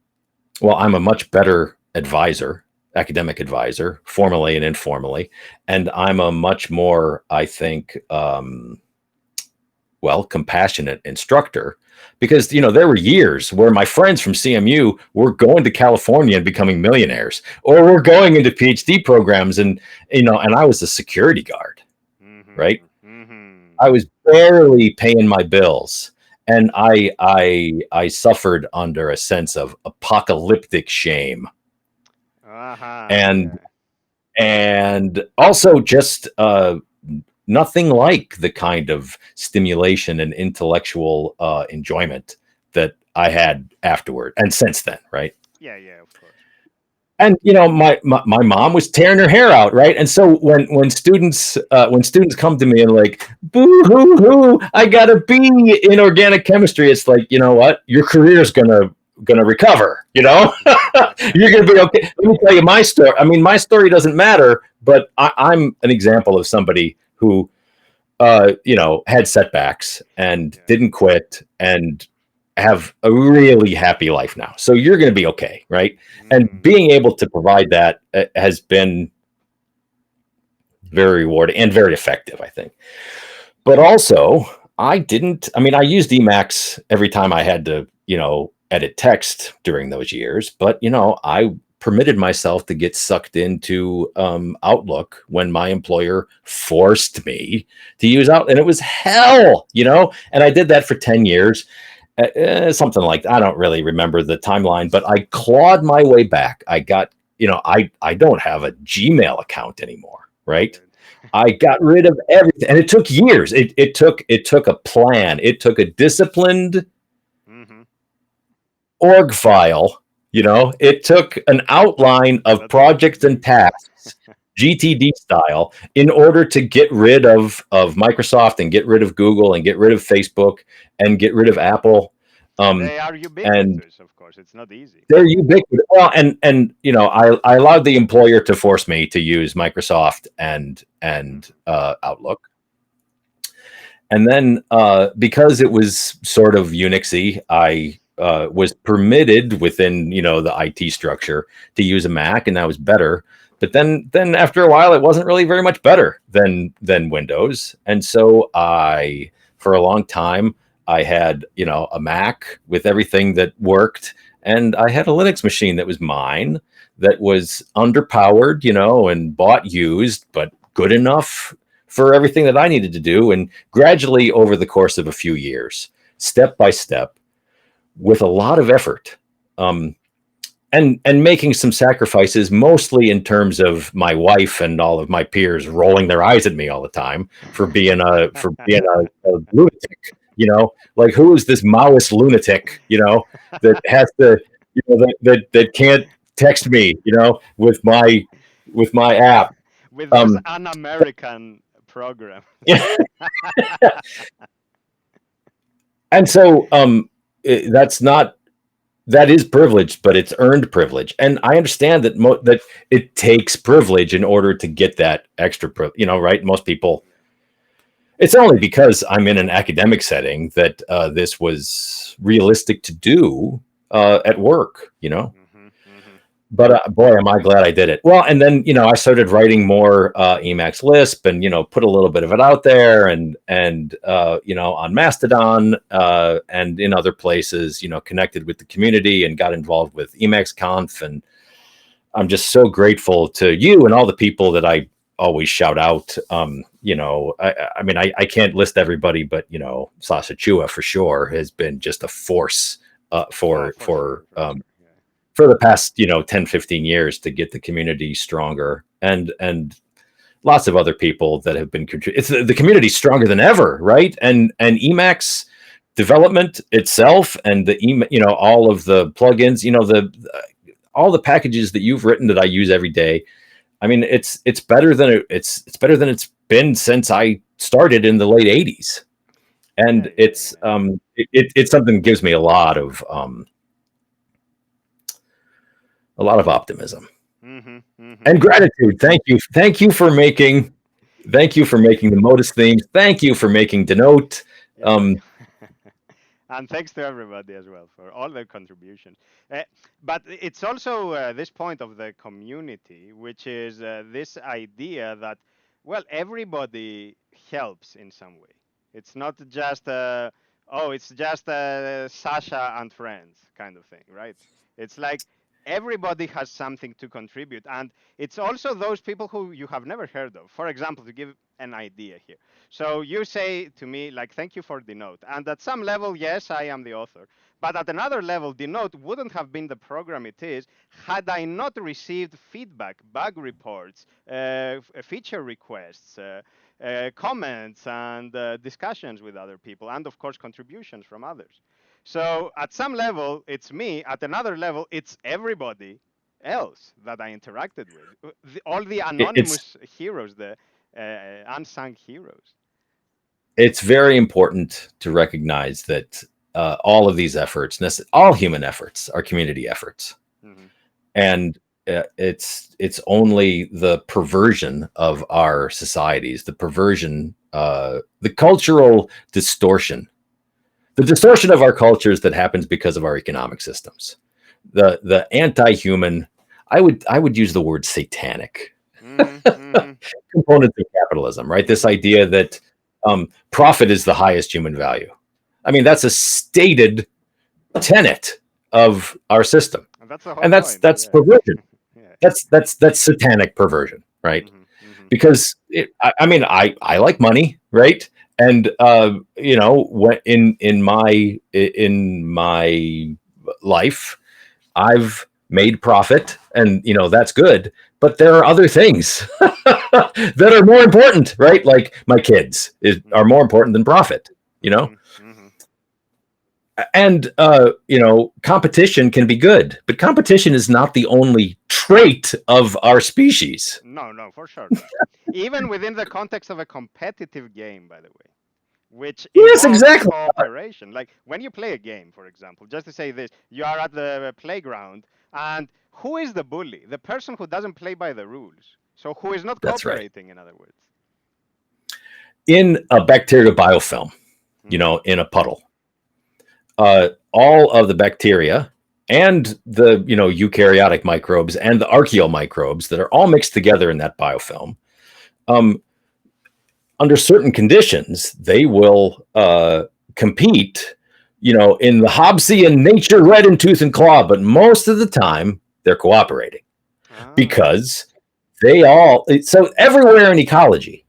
well, I'm a much better advisor, academic advisor, formally and informally, and I'm a much more, I think, well, compassionate instructor, because there were years where my friends from CMU were going to California and becoming millionaires, or were going into PhD programs, and and I was a security guard, right? Mm-hmm. Mm-hmm. I was barely paying my bills, and I suffered under a sense of apocalyptic shame, Uh-huh. and Yeah. also just nothing like the kind of stimulation and intellectual enjoyment that I had afterward and since then, right? Yeah, yeah, of course. And my mom was tearing her hair out, right? And so when students come to me and like, boo hoo hoo, I got a B in organic chemistry, it's like, you know what, your career's gonna recover, you're gonna be okay. Let me tell you my story. I mean, my story doesn't matter, but I'm an example of somebody who had setbacks and Yeah. didn't quit and have a really happy life now. So you're going to be okay, right? And Mm-hmm. being able to provide that has been very rewarding and very effective, I think. But also, I mean, I used Emacs every time I had to, edit text during those years, but, I permitted myself to get sucked into Outlook when my employer forced me to use Outlook. And it was hell, and I did that for 10 years. Something like that. I don't really remember the timeline, but I clawed my way back. I got, I don't have a Gmail account anymore, right? Good. I got rid of everything, and it took years. It took a plan. It took a disciplined Mm-hmm. org file. It took an outline of That's projects and amazing. tasks, GTD style, in order to get rid of Microsoft and get rid of Google and get rid of Facebook and get rid of Apple. Um, They are and ubiquitous, of course. It's not easy. they're ubiquitous. Well, and I allowed the employer to force me to use Microsoft and Mm-hmm. Outlook. And then because it was sort of Unixy, I was permitted within the IT structure to use a Mac, and that was better. But then after a while, it wasn't really very much better than Windows, and so for a long time I had a Mac with everything that worked, and I had a Linux machine that was mine, that was underpowered, and bought used, but good enough for everything that I needed to do. And gradually, over the course of a few years, step by step, with a lot of effort, um, and making some sacrifices, mostly in terms of my wife and all of my peers rolling their eyes at me all the time for being a lunatic. Like, who is this Maoist lunatic? That has to, that can't text me, with my app. With this Um, un-American program. and so that's not, that is privilege, but it's earned privilege, and I understand that it takes privilege in order to get that extra right? Most people, it's only because I'm in an academic setting that this was realistic to do at work, Mm-hmm. Mm-hmm. but boy, am I glad I did it. Well, and then I started writing more Emacs Lisp, and put a little bit of it out there, and on Mastodon and in other places, connected with the community and got involved with Emacs Conf, and I'm just so grateful to you and all the people that I always shout out. I mean, I can't list everybody, but Sasha Chua for sure has been just a force Oh, for sure, for sure. Yeah. for the past 10, 15 years to get the community stronger, and lots of other people that have been it's the community's stronger than ever, right? And Emacs development itself, and all of the plugins, the all the packages that you've written that I use every day. I mean, it's better than it's better than it's been since I started in the late 80s. Yeah, And yeah, yeah, yeah. it's something that gives me a lot of optimism. Mm-hmm. Mm-hmm. And gratitude. Thank you for making the Modus themes. Thank you for making Denote. Yeah, Um, yeah. And thanks to everybody as well for all their contributions. Uh, but it's also this point of the community, which is this idea that, well, everybody helps in some way. It's not just, oh, it's just Sasha and friends kind of thing, right? It's like everybody has something to contribute. And it's also those people who you have never heard of. For example, to give an idea here. So you say to me, like, thank you for the note. And at some level, yes, I am the author. But at another level, the note wouldn't have been the program it is had I not received feedback, bug reports, feature requests, comments, and discussions with other people, and of course, contributions from others. So at some level, it's me. At another level, it's everybody else that I interacted with. All the it's anonymous heroes, the unsung heroes. it's very important to recognize that all of these efforts, all human efforts, are community efforts, Hmm. and it's only the perversion of our societies, the perversion, the cultural distortion, the distortion of our cultures that happens because of our economic systems, the anti-human. I would use the word satanic Hmm. Hmm. components of capitalism, right? This idea that profit is the highest human value. I mean, that's a stated tenet of our system, And that's the whole and that's point. that's Yeah. perversion. Yeah. That's satanic perversion, right? Hmm. Hmm. Because I mean, I like money, right? And in my life, I've made profit, and that's good. But there are other things that are more important, right? Like my kids are Hmm. more important than profit, you know. Hmm. Hmm. And competition can be good, but competition is not the only trait of our species. No, no, for sure not. Even within the context of a competitive game, by the way, which Yes, involves exactly. cooperation. Like when you play a game, for example, just to say this, you are at the playground, and who is the bully? The person who doesn't play by the rules. So who is not That's right. cooperating, in other words. In a bacterial biofilm, Hmm. in a puddle, all of the bacteria and the eukaryotic microbes and the archaeomicrobes that are all mixed together in that biofilm, um, under certain conditions, they will compete, in the Hobbesian nature, red in tooth and claw. But most of the time, they're cooperating Ah. because so everywhere in ecology,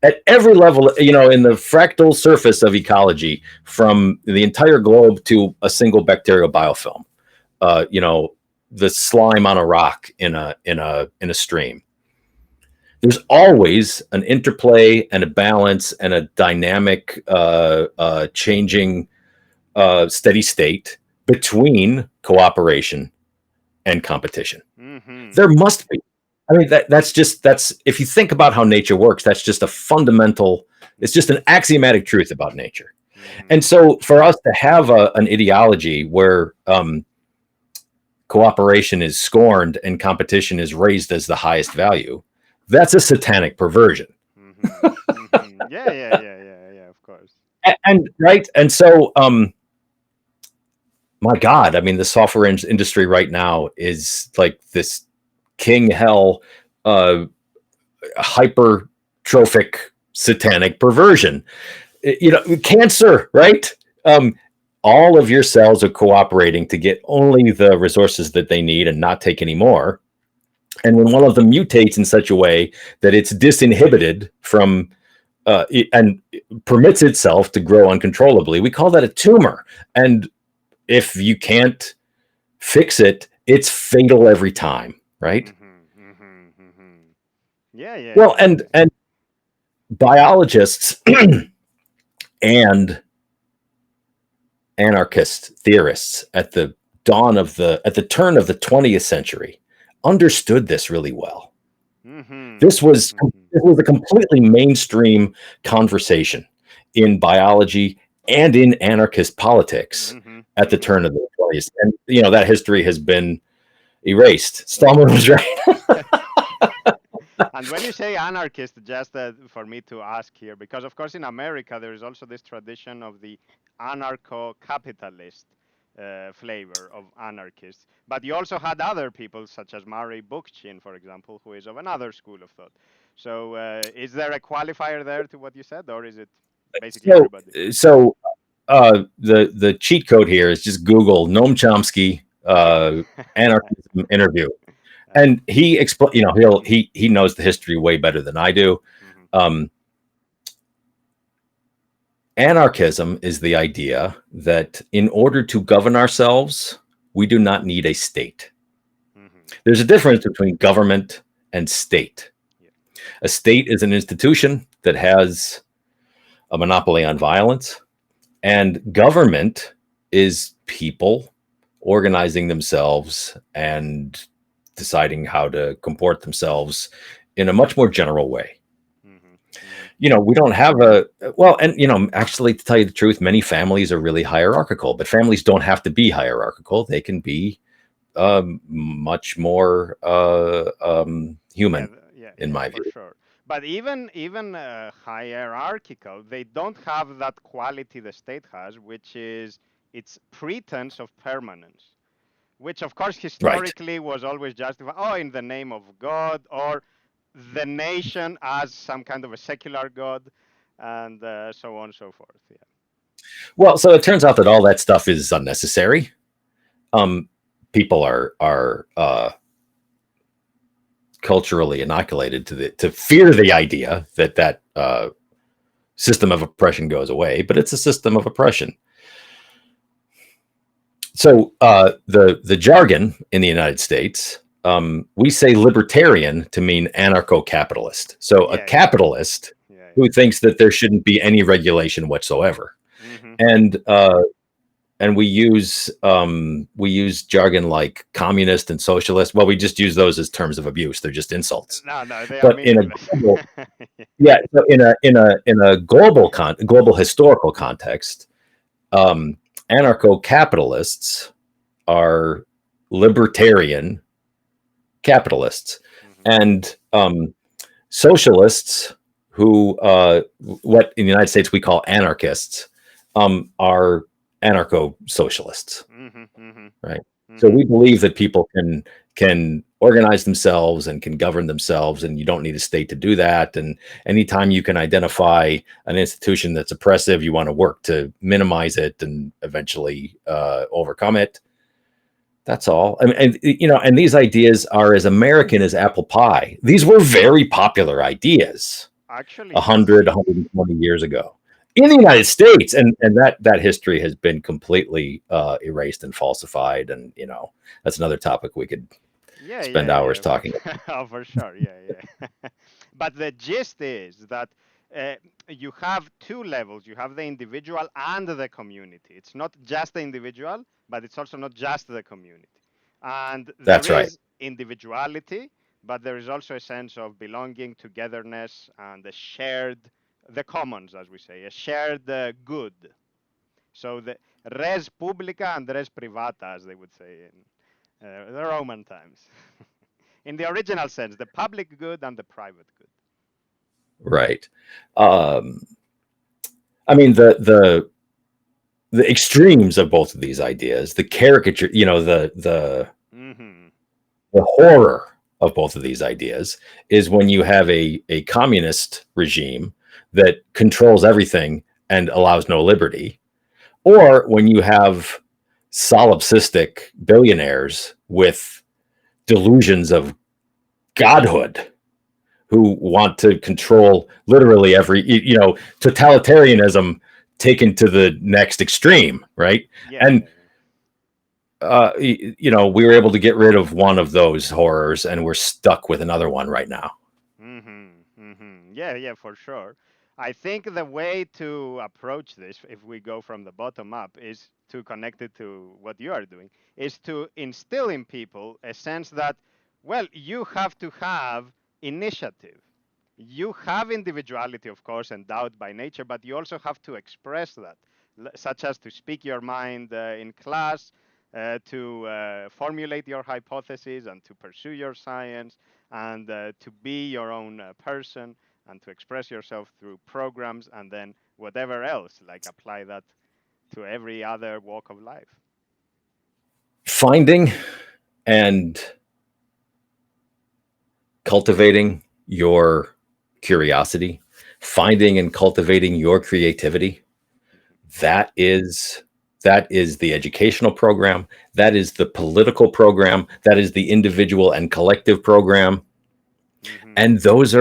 at every level, in the fractal surface of ecology, from the entire globe to a single bacterial biofilm, uh, you know, the slime on a rock in a stream. There's always an interplay and a balance and a dynamic, changing, steady state between cooperation and competition. Hmm. There must be. I mean, that's if you think about how nature works, that's just a fundamental. It's just an axiomatic truth about nature. Hmm. And so, for us to have an ideology where cooperation is scorned and competition is raised as the highest value, that's a satanic perversion. Hmm. Hmm. Yeah, yeah, yeah, yeah, yeah, of course. And right, and so my God, I mean, the software industry right now is like this king hell, uh, hypertrophic satanic perversion. Cancer, right? Um, all of your cells are cooperating to get only the resources that they need and not take any more. And when one of them mutates in such a way that it's disinhibited from and permits itself to grow uncontrollably, we call that a tumor. And if you can't fix it, it's fatal every time, right? Hmm. Hmm. Hmm. Yeah, yeah, Well, yeah, and biologists and anarchist theorists at the turn of the 20th century understood this really well. yeah. Hmm. This was Hmm. this was a completely mainstream conversation in biology and in anarchist politics Hmm. at the Hmm. turn of the 20th. And that history has been erased. Stallman was right. And when you say anarchist, just for me to ask here, because of course in America there is also this tradition of the anarcho-capitalist flavor of anarchists. But you also had other people, such as Murray Bookchin, for example, who is of another school of thought. So is there a qualifier there to what you said, or is it basically So, everybody? the cheat code here is just Google Noam Chomsky anarchism interview, and he explain. You know, he knows the history way better than I do. Mhm, Um, Anarchism is the idea that in order to govern ourselves, we do not need a state. mhm, There's a difference between government and state. yeah, A state is an institution that has a monopoly on violence, and government is people organizing themselves and deciding how to comport themselves in a much more general way. mhm, mhm. You know, we don't have a well, and you know, actually, to tell you the truth, many families are really hierarchical, but families don't have to be hierarchical. They can be much more Yeah, human, yeah, in yeah, my for view. sure. But even hierarchical, they don't have that quality the state has, which is its pretense of permanence, which of course Right. historically was always justified, oh, in the name of God, or the nation as some kind of a secular God, and so on and so forth. Yeah. Well, so it turns out that all that stuff is unnecessary. Um, People are culturally inoculated to fear the idea that system of oppression goes away, but it's a system of oppression. So the jargon in the United States, we say libertarian to mean anarcho-capitalist. So a Yeah, yeah, capitalist yeah, who thinks that there shouldn't be any regulation whatsoever, yeah. Hmm. and we use jargon like communist and socialist. Well, we just use those as terms of abuse. They're just insults. No, no, they are But in a meaningless. global, yeah, so in a global historical context, um, anarcho-capitalists are libertarian capitalists, Hmm. and socialists, who what in the United States we call anarchists, are anarcho-socialists, Hmm. Hmm. right? So Hmm. we believe that people can organize themselves and can govern themselves, and you don't need a state to do that. And anytime you can identify an institution that's oppressive, you want to work to minimize it and eventually overcome it. That's all. I mean, and you know, and these ideas are as American as apple pie. These were very popular ideas Actually, yes. 100, 120 years ago in the United States, and that history has been completely erased and falsified. And you know, that's another topic we could Yeah, spend yeah, hours yeah, for talking about. oh, for sure. Yeah, yeah. But the gist is that uh, you have two levels. You have the individual and the community. It's not just the individual, but it's also not just the community. And there That's right. is individuality, but there is also a sense of belonging, togetherness, and a shared, the commons, as we say, a shared good. So the res publica and res privata, as they would say in the Roman times. In the original sense, the public good and the private good. Right. Um, I mean, the extremes of both of these ideas, the caricature, you know, Hmm. the horror of both of these ideas is when you have a communist regime that controls everything and allows no liberty, or when you have solipsistic billionaires with delusions of godhood who want to control literally every, you know, totalitarianism taken to the next extreme, right? Yeah, And yeah, yeah. you know, we were able to get rid of one of those horrors, and we're stuck with another one right now. Yeah, yeah, for sure. I think the way to approach this, if we go from the bottom up, is to connect it to what you are doing, is to instill in people a sense that, well, you have to have initiative. You have individuality, of course, endowed by nature, but you also have to express that, such as to speak your mind in class, to formulate your hypotheses and to pursue your science and to be your own person and to express yourself through programs and then whatever else, like apply that to every other walk of life. Finding and cultivating your curiosity, finding and cultivating your creativity, that is that is the educational program, that is the political program, that is the individual and collective program, Mm-hmm. and those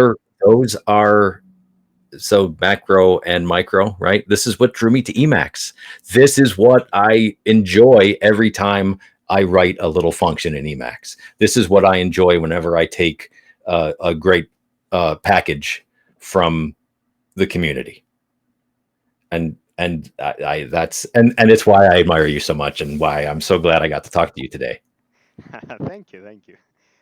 are so macro and micro, right? This is what drew me to Emacs. This is what I enjoy every time I write a little function in Emacs. This is what I enjoy whenever I take a great package from the community. And I that's and it's why I admire you so much and why I'm so glad I got to talk to you today. Thank you, thank you.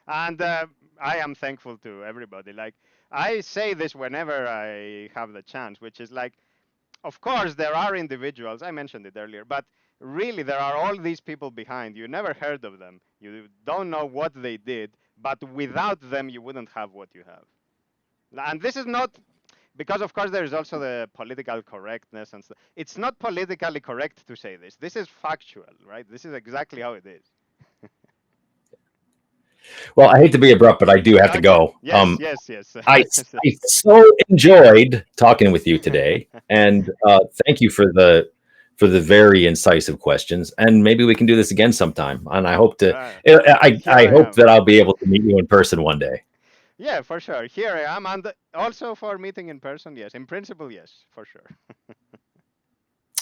And I am thankful to everybody. Like I say this whenever I have the chance, which is like, of course, there are individuals. I mentioned it earlier, but really, there are all these people behind. You never heard of them. You don't know what they did, but without them, you wouldn't have what you have. And this is not because, of course, there is also the political correctness and stuff. It's not politically correct to say this. This is factual, right? This is exactly how it is. Well, I hate to be abrupt, but I do have to Okay. go. Yes, yes, yes. I I so enjoyed talking with you today, and thank you for the very incisive questions. And maybe we can do this again sometime. And I hope to. uh, here I I hope am. that I'll be able to meet you in person one day. Yeah, for sure. Here I am. And also for meeting in person, yes. In principle, yes, for sure.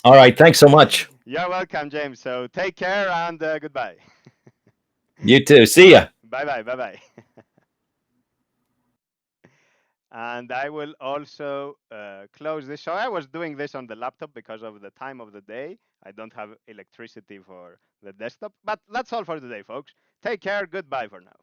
All right. Thanks so much. You're welcome, James. So take care and goodbye. You too. See ya. Bye bye. Bye bye. And I will also close this. So I was doing this on the laptop because of the time of the day. I don't have electricity for the desktop. But that's all for today, folks. Take care. Goodbye for now.